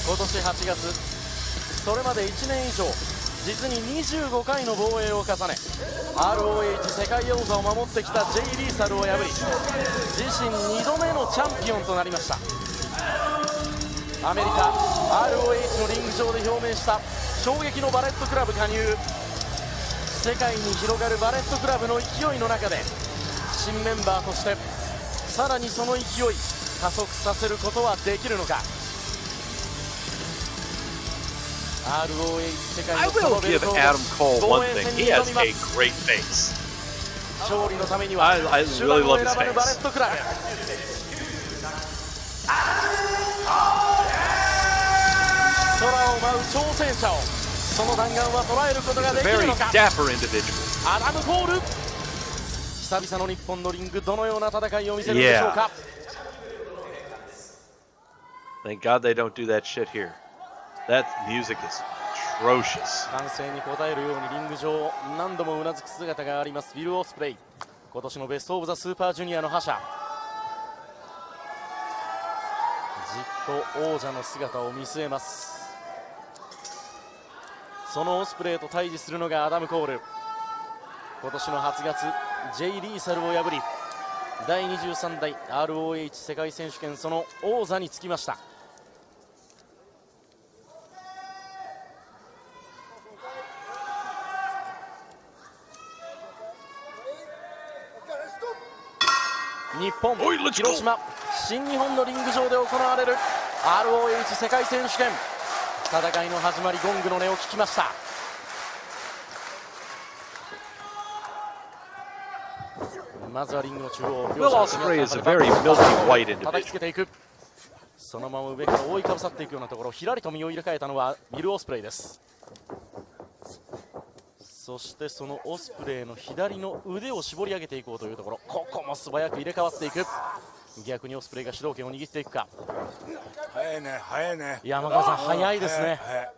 S7: 今年8月、それまで1年以上実に25回の防衛を重ね ROH 世界王座を守ってきた J リーサルを破り自身2度目のチャンピオンとなりました。アメリカ ROH のリング上で表明した衝撃のバレットクラブ加入。世界に広がるバレットクラブの勢いの中で新メンバーとしてさらにその勢い加速させることはできるのか。
S1: I will give Adam Cole one thing. He has a great face. I really love his face.
S7: 空空を舞う挑戦者を、その弾丸は捉えることができるのか。
S1: Dapper individual.
S7: アダム・コール、久々の日本のリング、どのような戦いを見せるでしょうか。
S1: Thank God they don't do that shit here. That music is atrocious.
S7: 歓声に応えるようにリング上何度もうなずく姿がありますウィル・オスプレイ、今年のベスト・オブ・ザ・スーパージュニアの覇者。じっと王者の姿を見据えます。そのオスプレイと対峙するのがアダム・コール。今年の8月 J リーサルを破り第23代 ROH 世界選手権その王座につきました。日本、広島、新日本のリング上で行われる ROH 世界選手権、戦いの始まり、ゴングの音を聞きました。まずはリングの中央、
S1: Will Ospreay is a very milky white
S7: 叩きつけ
S1: individual.
S7: ていく。そのまま上から覆いかぶさっていくようなところ、ひらりと身を入れ替えたのはウィル・オスプレイです。そしてそのオスプレイの左の腕を絞り上げていこうというところ、ここも素早く入れ替わっていく。逆にオスプレイが主導権を握っていくか。
S8: 早いね、早いね。
S7: 山川さん、早いですね。
S8: 早い、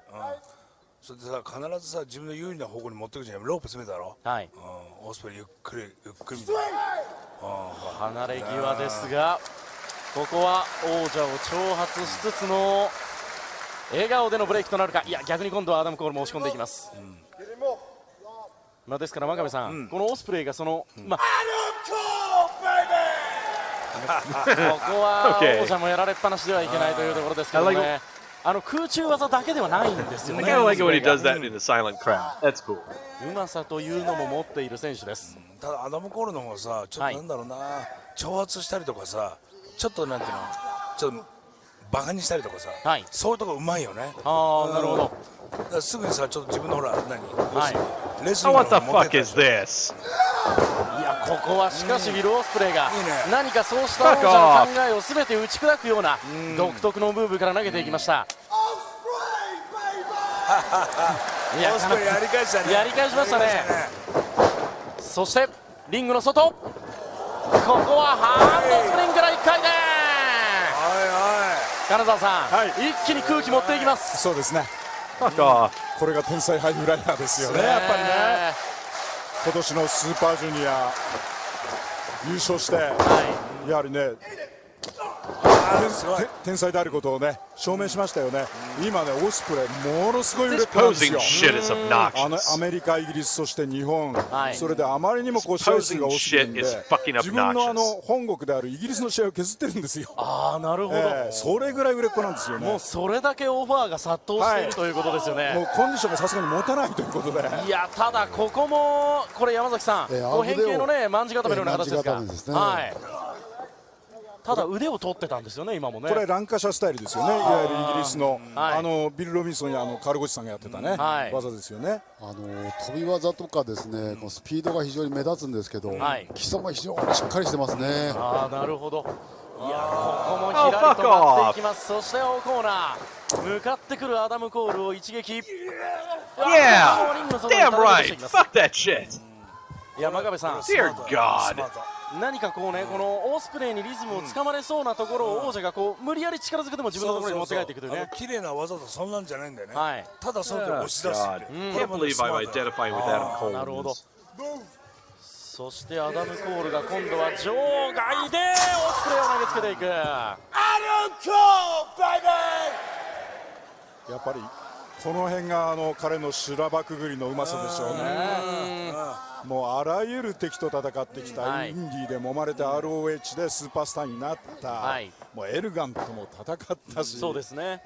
S8: それでさ、必ずさ、自分の有利な方向に持っていくじゃん。ロープ詰めたろ。
S7: はい。
S8: オスプレイゆっくりみたいな。
S7: 離れ際ですが、ここは王者を挑発しつつの笑顔でのブレイクとなるか。いや、逆に今度はアダム・コールも押し込んでいきます。ですから真壁さん、このオスプレイがその、ここは王者もやられっぱなしではいけないというところですけどね。空中技だけではないんですよね。
S1: I kind of like it when he does that in the silent crowd. That's cool.
S7: うまさというのも持っている選手です。
S8: ただアダム・コールの方がさ、ちょっとなんだろうな、挑発したりとかさ、ちょっとなんていうの、ちょっとバカにしたりとかさ、そういうとこうまいよね。
S7: ああ、なるほど。
S8: だからすぐにさ、ちょっと自分のほら
S1: レスリング What the fuck is this?
S7: いや、ここはしかしウィル・オスプレイが何かそうした王者の考えを全て打ち砕くような独特のムーブから投げていきました。
S8: いや、オスプレイやり返したね。
S7: やり返しましたね。そしてリングの外、ここはハンドスプリングから1回転。金沢さん、一気に空気持っていきます。
S9: そうですね。これが天才ハイフライヤーですよね。やっぱりね、今年のスーパージュニア優勝して、やはりね、天才であることをね証明しましたよね。今ね、オスプレイものすごい売れっ子なんですよ。アメリカ、イギリス、そして日本、それであまりにもこう試合数が多すぎるんで、自分の本国であるイギリスの試合を削ってるんですよ。
S7: ああ、なるほど。
S9: それぐらい売れっ子なんですよね。
S7: もうそれだけオファーが殺到しているということですよね。
S9: もうコンディションがさすがに持たないということで。
S7: いや、ただここもこれ山崎さん、こう変形のね、まんじ固めのような形ですか。はい。ただ腕を取ってたんですよね、今もね。
S9: これランカシャスタイルですよね。いわゆるイギリスのビル・ロビンソンやカール・ゴチさんがやってたね、技ですよね。
S10: 飛び技とかですね、スピードが非常に目立つんですけど、基礎も非常にしっかりしてますね。
S7: ああ、なるほど。いや、ここもひらりと回っていきます。そして青コーナー向かってくるアダム・コールを一撃。
S1: Yeah, damn right. Fuck that shit.
S7: いや、真壁さん、
S1: Dear God.
S7: 何かこうね、このオースプレイにリズムをつかまれそうなところを王者がこう無理やり力ずくでも自分のところに持って帰っていくというね。
S8: 綺麗な技とそんなんじゃないんだよね。ただそれで押し出す。
S1: Can't believe I'm identifying with Adam Cole.
S7: なるほど。そしてアダム・コールが今度は場外でオスプレイを投げつけていく。
S8: アダム・コール、ベイベー。
S9: やっぱりこの辺が彼の修羅場くぐりのうまさでしょうね。もうあらゆる敵と戦ってきた、インディーで揉まれて ROH でスーパースターになった、もうエルガンとも戦ったし、
S7: そうですね、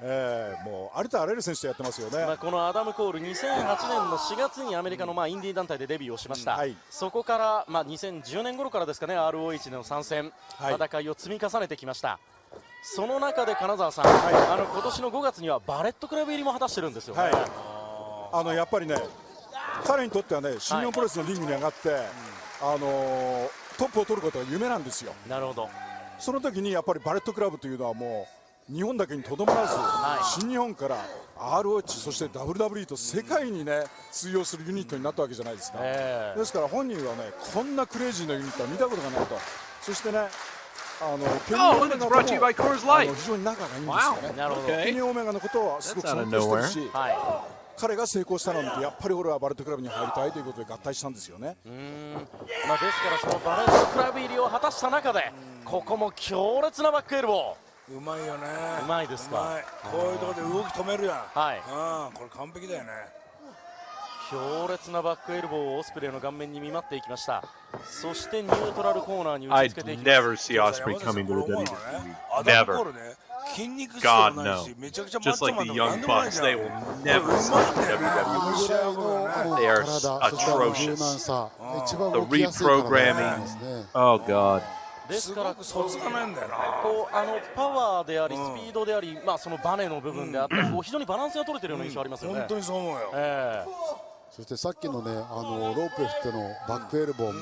S9: もうありとあらゆる選手とやってますよね。
S7: このアダム・コール、2008年の4月にアメリカのインディー団体でデビューをしました。そこから2010年頃からですかね、 ROH での参戦、戦いを積み重ねてきました。その中で金沢さん、今年の5月にはバレットクラブ入りも果たしてるんですよね。
S9: やっぱりね、彼にとってはね、新日本プロレスのリングに上がって、トップを取ることが夢なんですよ。
S7: なるほど。
S9: その時にやっぱりバレットクラブというのはもう日本だけにとどまらず、新日本から ROH そして WWE と世界にね通用するユニットになったわけじゃないですか。ですから本人はねこんなクレイジーなユニットは見たことがないと。そしてねケニー・オメガとも非常に仲がいいんですよね。ケニー・オメガのことはすごく尊敬してるし、彼が成功したのでやっぱり俺はバレットクラブに入りたいということで合体したんですよね。
S7: まあですからそのバレットクラブ入りを果たした中でここも強烈なバックエルボー。
S8: うまいよね。
S7: うまいですか。
S8: こういうところで動き止めるやん。
S7: はい。
S8: これ完璧だよね。
S7: 強烈なバックエルボーをオスプレイの顔面に見舞っていきました。そしてニュートラルコーナーに打ち付けていきます。
S1: I'd never see Ospreay coming to the WWE. Never. God no. Just like the Young Bucks, they will never see WWE. They are atrocious. The reprogramming. Oh God.
S7: ですからパワーでありスピードであり、そのバネの部分であったり非常にバランスが取れているような印象ありますよね。
S8: 本当にそう思うよ。
S10: そしてさっきのねロープへ振ってのバックエルボーも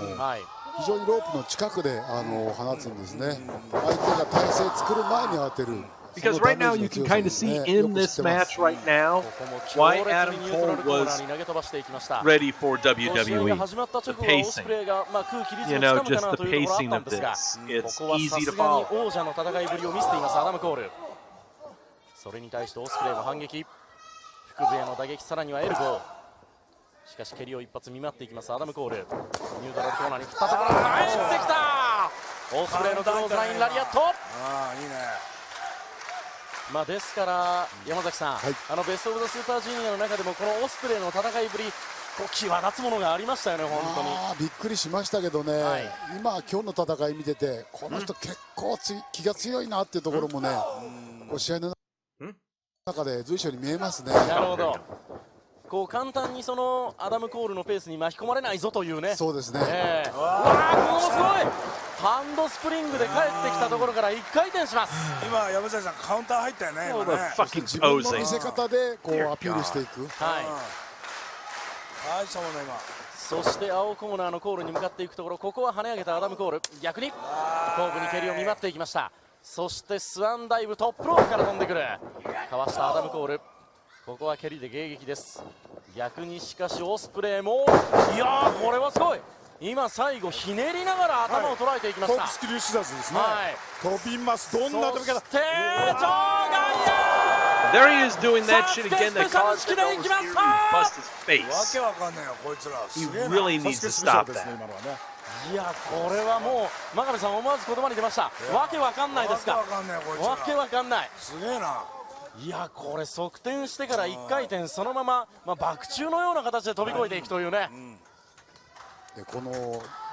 S10: 非常にロープの近くで放つんですね。相手が体勢作る前に当てる。
S1: Because right now you can kind of see in this match right now why Adam Cole was ready for WWE. The pacing. You know, just the pacing of this. It's easy to follow.
S7: 王者の戦いぶりを見せていますアダム・コール。それに対してオスプレイの反撃。腹部への打撃、さらにはエルボー。しかし蹴りを一発見舞っていきますアダム・コール。ニュートラルコーナーに振ったところ返ってきた。オスプレイのクローズラインラリアット。
S8: いいね。
S7: ですから山崎さん、ベスト・オブ・ザ・スーパージュニアの中でもこのオスプレイの戦いぶり際立つものがありましたよね。本当に
S10: びっくりしましたけどね、今日の戦い見ててこの人結構気が強いなっていうところもね、試合の中で随所に見えますね。
S7: なるほど。簡単にそのアダム・コールのペースに巻き込まれないぞというね。
S10: そうですね。
S7: ものすごいハンドスプリングで帰ってきたところから1回転します。
S8: 今山崎さんカウンター入ったよね。
S10: 自分の見せ方でアピールしていく。
S7: そして青コーナーのコールに向かっていくところ、ここは跳ね上げたアダム・コール、逆に頭部に蹴りを見舞っていきました。そしてスワンダイブ、トップロープから飛んでくる、かわしたアダム・コール。ここは蹴りで迎撃です。逆にしかしオスプレイもこれはすごい。今最後ひねりながら頭を捉えていきました。
S9: トップスキルシザズですね。飛びます。どんな飛び方。
S7: そして場外野。
S1: There he is doing that shit again that caused the nose to bust his face.
S8: わけわかんないよこいつら。
S1: He really needs to stop that.
S7: これはもう真壁さん思わず言葉に出ました。わけわかんないですか。わけわかんない。
S8: すげえな。
S7: これ側転してから1回転そのまま、爆中のような形で飛び越えていくというね。
S10: でこの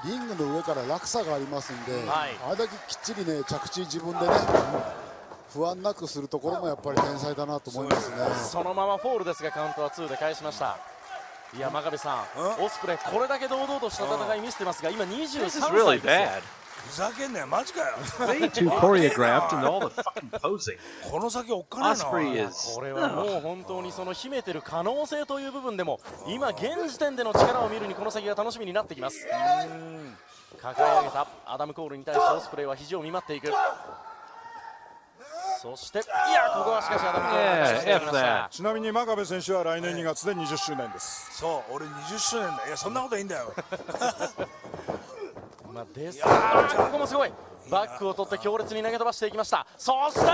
S10: リングの上から落差がありますんで、あれだけきっちりね着地自分でね不安なくするところもやっぱり天才だなと思いますね。
S7: そのままフォールですがカウントは2で返しました。真壁さん、オスプレイこれだけ堂々とした戦い見せてますが今23歳ですよ。
S8: ふざけんなよマジかよ。
S1: Way too choreographed and all the fucking posing.
S8: この先おっかないな。
S7: これはもう本当にその秘めてる可能性という部分でも今現時点での力を見るにこの先が楽しみになってきます。抱え上げたアダム・コールに対してオスプレイは肘を見舞っていく。そしてここはしかしアダム・コールがしていきました。
S9: ちなみに真壁選手は来年2月で20周年です。
S8: そう俺20周年だ。そんなこといいんだよ。
S7: ですからここもすごいバックを取って強烈に投げ飛ばしていきました。そして今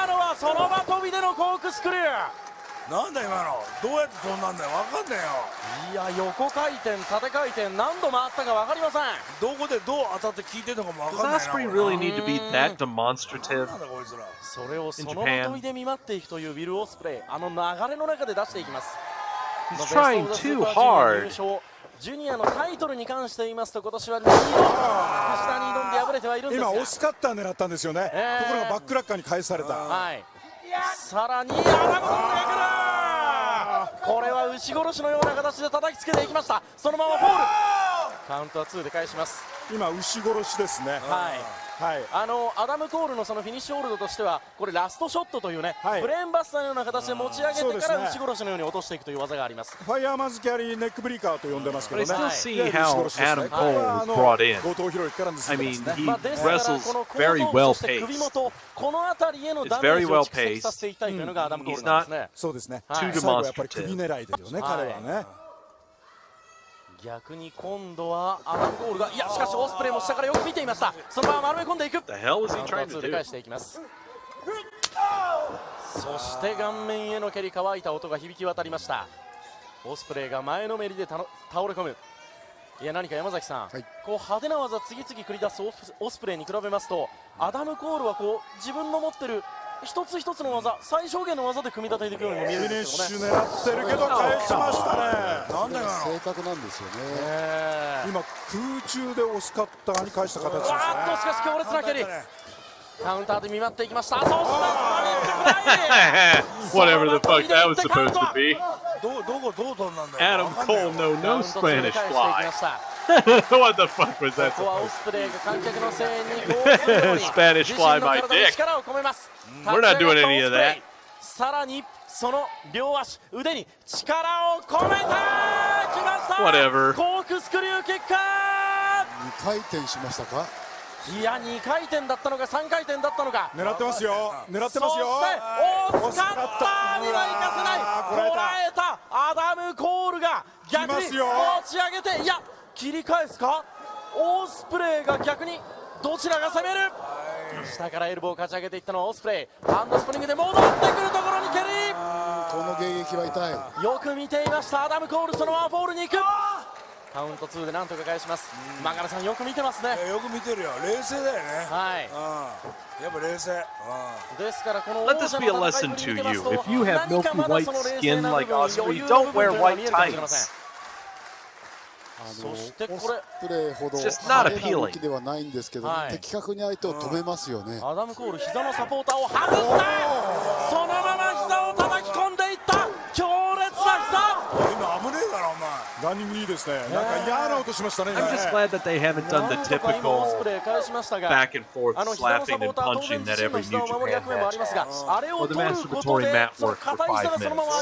S7: のはその場飛びでのコークスクリュー。
S8: なんだ今のどうやって飛んだんだよ分かんね
S7: えよ。横回転縦回転何度回ったか分かりません。
S8: どこでどう当たって効いてるのかも分かんないな。
S1: Does Ospreay really need to be that demonstrative?
S7: それをその場飛びで見舞っていくというウィル・オスプレイ、流れの中で出していきます。
S1: He's trying too hard.
S7: ジュニアのタイトルに関して言いますと今年は2度下に挑んで敗れてはいるんですが
S9: 今オスカッター狙ったんですよね。ところがバックラッカーに返された。
S7: さらにアダム・コールが来る。これは牛殺しのような形で叩きつけていきました。そのままフォール。カウントは2で返します。
S9: 今牛殺しですね。
S7: はい、アダム・コールのそのフィニッシュホールドとしてはこれラストショットというね、ブレーンバスターのような形で持ち上げてから牛殺しのように落としていくという技があります。
S9: ファイヤーマンズキャリーネックブリーカーと呼んでますけどね。
S1: I still see how Adam Cole was brought in. I mean, he wrestles very well paced. It's very well paced. He's not too demonstrative.
S9: 首狙いですよね、彼はね。
S7: 逆に今度はアダム・コールが、いやしかしオスプレイも下からよく見ていました。そのまま丸め込んでいく。
S1: The hell is he trying to do?
S7: で返していきます。そして顔面への蹴り、乾いた音が響き渡りました。オスプレイが前のめりで倒れ込む。いや何か山崎さん、こう派手な技次々繰り出すオスプレイに比べますと、アダム・コールはこう自分の持ってる一つ一つの技、最小限の技で組み立てていくようにも見えるんですよね。
S9: フィニッシュ狙ってるけど返しましたね。
S10: なんで正確なんですよね。
S9: 今空中で押すカッターに返した形ですね。
S7: しかし強烈な蹴り。カウンターで見舞っていきました。そして
S1: Whatever the fuck that was supposed to be.
S8: どう飛んだんだよ。
S1: Adam Cole, no Spanish fly. What the fuck was that?
S7: ここはオスプレイが観客の声援に合意するように
S1: Spanish fly my dick.
S7: 力を込めます。
S1: We're not doing any of that.
S7: さらにその両足腕に力を込めてきました。
S1: Whatever.
S7: コークスクリューキック。
S10: 2回転しましたか。
S7: いや2回転だったのか3回転だったのか。
S9: 狙ってますよ。狙ってますよ。
S7: そしてオスカッターには行かせない。捉えたアダム・コールが逆に持ち上げて、いや切り返すか。オスプレイが逆にどちらが攻める。下からエルボーをかち上げていったのはオスプレイ。ハンドスプリングで戻ってくるところに蹴り。
S10: この迎撃は痛い。
S7: よく見ていましたアダム・コール。そのままフォールに行く。カウント2でなんとか返します。マガラさんよく見てますね。
S8: よく見てるよ。冷静だよね。
S7: はい。
S8: やっぱ冷静。
S7: ですからこの
S1: Let this be a lesson to you. If you have milky white skin like Ospreay, don't wear white tights.
S7: そしてこれ
S1: just not appealing.
S10: ではないんですけど、的確に相手を止めますよね。
S7: アダム・コール膝のサポーターを外した。そのまま膝を叩き込んでいった。強烈な膝。
S8: 今危ねえだろお前。
S9: ランニングいいですね。なんか嫌な音しましたね。
S1: I'm just glad that they haven't done the typical back and forth slapping and punching that every New Japan match has, or the masturbatory mat work for 5 minutes.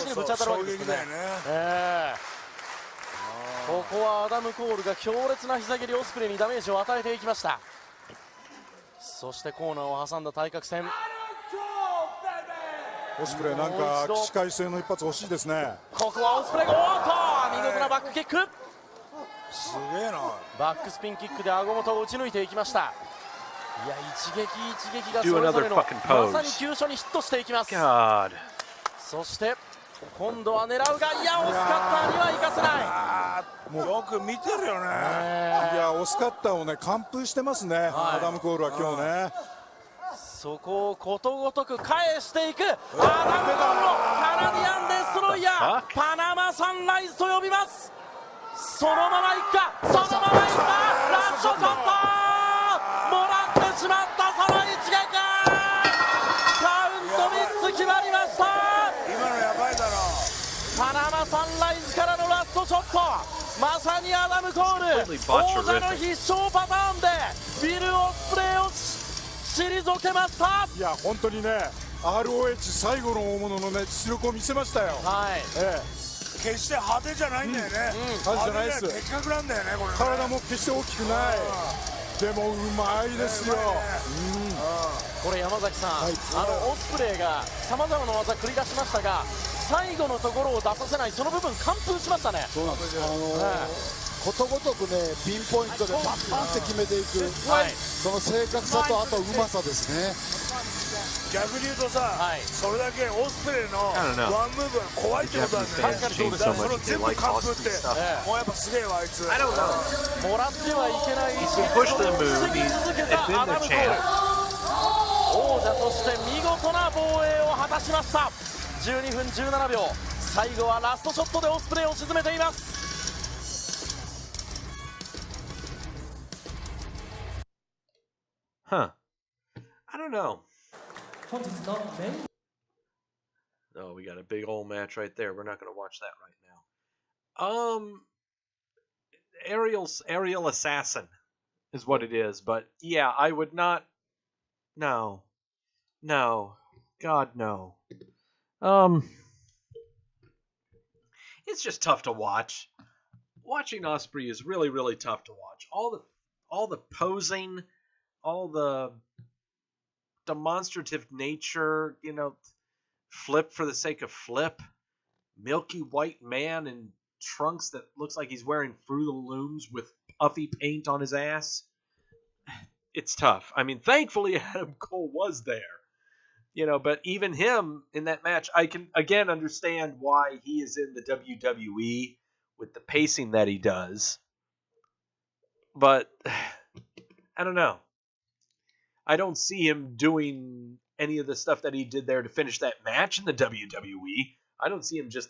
S7: ここはアダム・コールが強烈な膝蹴りオスプレイにダメージを与えていきました。そしてコーナーを挟んだ対角線。
S9: オスプレイなんか起死回生の一発欲しいですね。
S7: ここはオスプレイが見事なバックキック。
S8: すげえな。
S7: バックスピンキックで顎元を打ち抜いていきました。いや一撃一撃がそれぞれのまさに急所にヒットしていきます。そして今度は狙うが、いやオスカッターには行かせない。
S8: もうよく見てるよね。
S9: いやオスカッターをね完封してますね、アダム・コールは今日ね。
S7: そこをことごとく返していくアダム・コールのカナディアンデストロイヤー、パナマサンライズと呼びます。そのままいくか、そのままいくか、ラストショットもらってしまった。その一撃カウント3つ決まりました。
S8: 今のやばいだろ。
S7: パナマサンライズからのラストショット、まさにアダム・コール王者の必勝パターンでウィル・オスプレイを退けました。
S9: いや本当にね ROH 最後の大物のね実力を見せましたよ。
S7: はい、
S8: 決して派手じゃないんだよね。
S9: 派手じゃないです。
S8: 的確なんだよねこれね。
S9: 体も決して大きくない。でもうまいですよ。
S7: これ山崎さん、オスプレイがさまざまな技繰り出しましたが、最後のところを出させない、その部分完封しましたね。
S10: そうなんです。ことごとくねピンポイントでパンパンって決めていく、その正確さとあとうまさですね。
S8: 逆に言うとさ、それだけオスプレイのワンムーブが怖いってことなんだよね。確かにそうです。その全部完封ってもうやっぱすげえわあいつ。も
S7: らってはいけない位置に続けたアダム・コール、王者として見事な防衛を果たしました。12分17秒、最後はラストショットでオスプレイを沈めています。
S1: Huh. I don't know. Oh, we got a big old match right there. We're not going to watch that right now. Aerial Assassin is what it is. But yeah, I would not. No. God, no. It's just tough to watch. Watching Ospreay is really, really tough to watch. All the posing, all the demonstrative nature, flip for the sake of flip, milky white man in trunks that looks like he's wearing Fruit of the Looms with puffy paint on his ass. It's tough. I mean, thankfully Adam Cole was there. But even him in that match, I can again understand why he is in the WWE with the pacing that he does. But I don't know. I don't see him doing any of the stuff that he did there to finish that match in the WWE. I don't see him just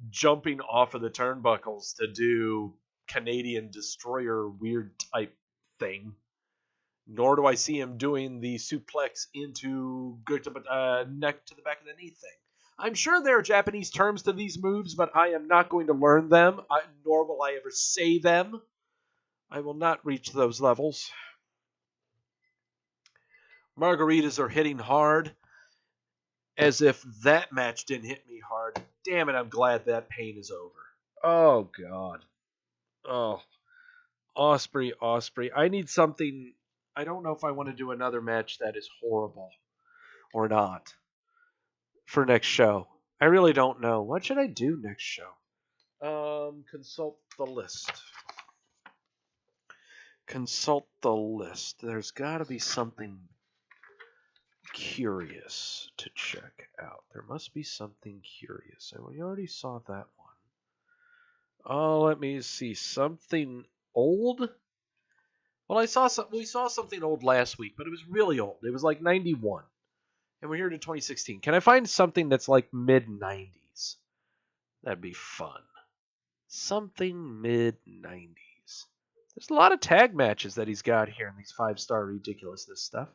S1: jumping off of the turnbuckles to do Canadian Destroyer weird type thing. Nor do I see him doing the suplex into neck to the back of the knee thing. I'm sure there are Japanese terms to these moves, but I am not going to learn them, nor will I ever say them. I will not reach those levels. Margaritas are hitting hard, as if that match didn't hit me hard. Damn it, I'm glad that pain is over. Oh, God. Oh. Ospreay. I need something. I don't know if I want to do another match that is horrible or not for next show. I really don't know. What should I do next show? Consult the list. There's got to be something curious to check out. There must be something curious. We already saw that one. Oh, let me see. Something old? Well, we saw something old last week, but it was really old. It was like 91. And we're here to 2016. Can I find something that's like mid-90s? That'd be fun. Something mid-90s. There's a lot of tag matches that he's got here in these 5-star ridiculousness stuff.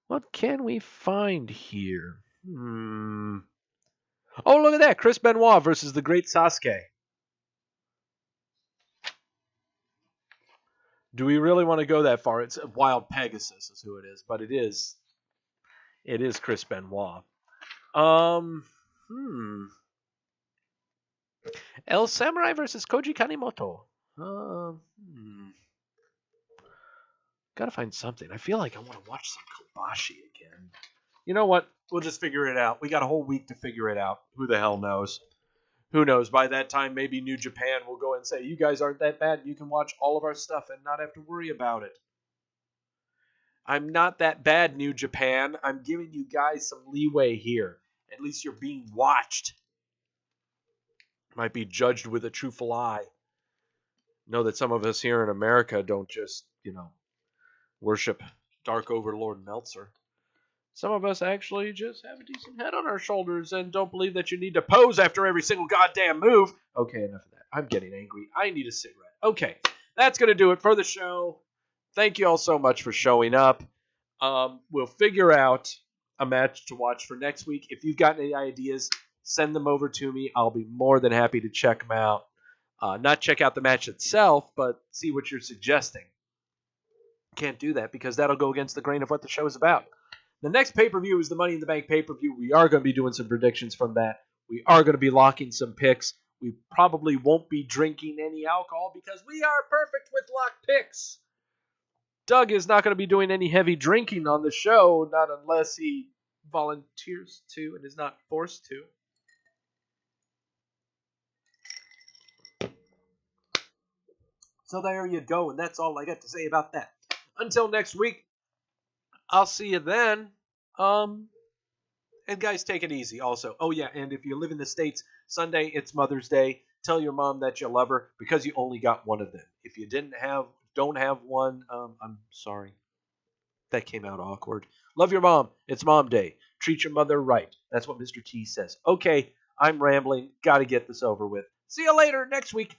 S1: What can we find here? Oh, look at that. Chris Benoit versus the Great Sasuke. Do we really want to go that far? It's Wild Pegasus is who it is, but it is Chris Benoit. El Samurai versus Koji Kanemoto. Gotta find something. I feel like I want to watch some Kobashi again. You know what? We'll just figure it out. We got a whole week to figure it out. Who the hell knows? Who knows? By that time, maybe New Japan will go and say, you guys aren't that bad. You can watch all of our stuff and not have to worry about it. I'm not that bad, New Japan. I'm giving you guys some leeway here. At least you're being watched. Might be judged with a truthful eye. Know that some of us here in America don't just, worship Dark Overlord Meltzer. Some of us actually just have a decent head on our shoulders and don't believe that you need to pose after every single goddamn move. Okay, enough of that. I'm getting angry. I need a cigarette. Okay, that's going to do it for the show. Thank you all so much for showing up. We'll figure out a match to watch for next week. If you've got any ideas, send them over to me. I'll be more than happy to check them out. Not check out the match itself, but see what you're suggesting. Can't do that because that'll go against the grain of what the show is about. The next pay-per-view is the Money in the Bank pay-per-view. We are going to be doing some predictions from that. We are going to be locking some picks. We probably won't be drinking any alcohol because we are perfect with locked picks. Doug is not going to be doing any heavy drinking on the show, not unless he volunteers to and is not forced to. So there you go, and that's all I got to say about that. Until next week, I'll see you then. And guys, take it easy also. Oh yeah, and if you live in the States, Sunday, it's Mother's Day. Tell your mom that you love her because you only got one of them. If you don't have one, I'm sorry. That came out awkward. Love your mom. It's Mom Day. Treat your mother right. That's what Mr. T says. Okay, I'm rambling. Got to get this over with. See you later next week.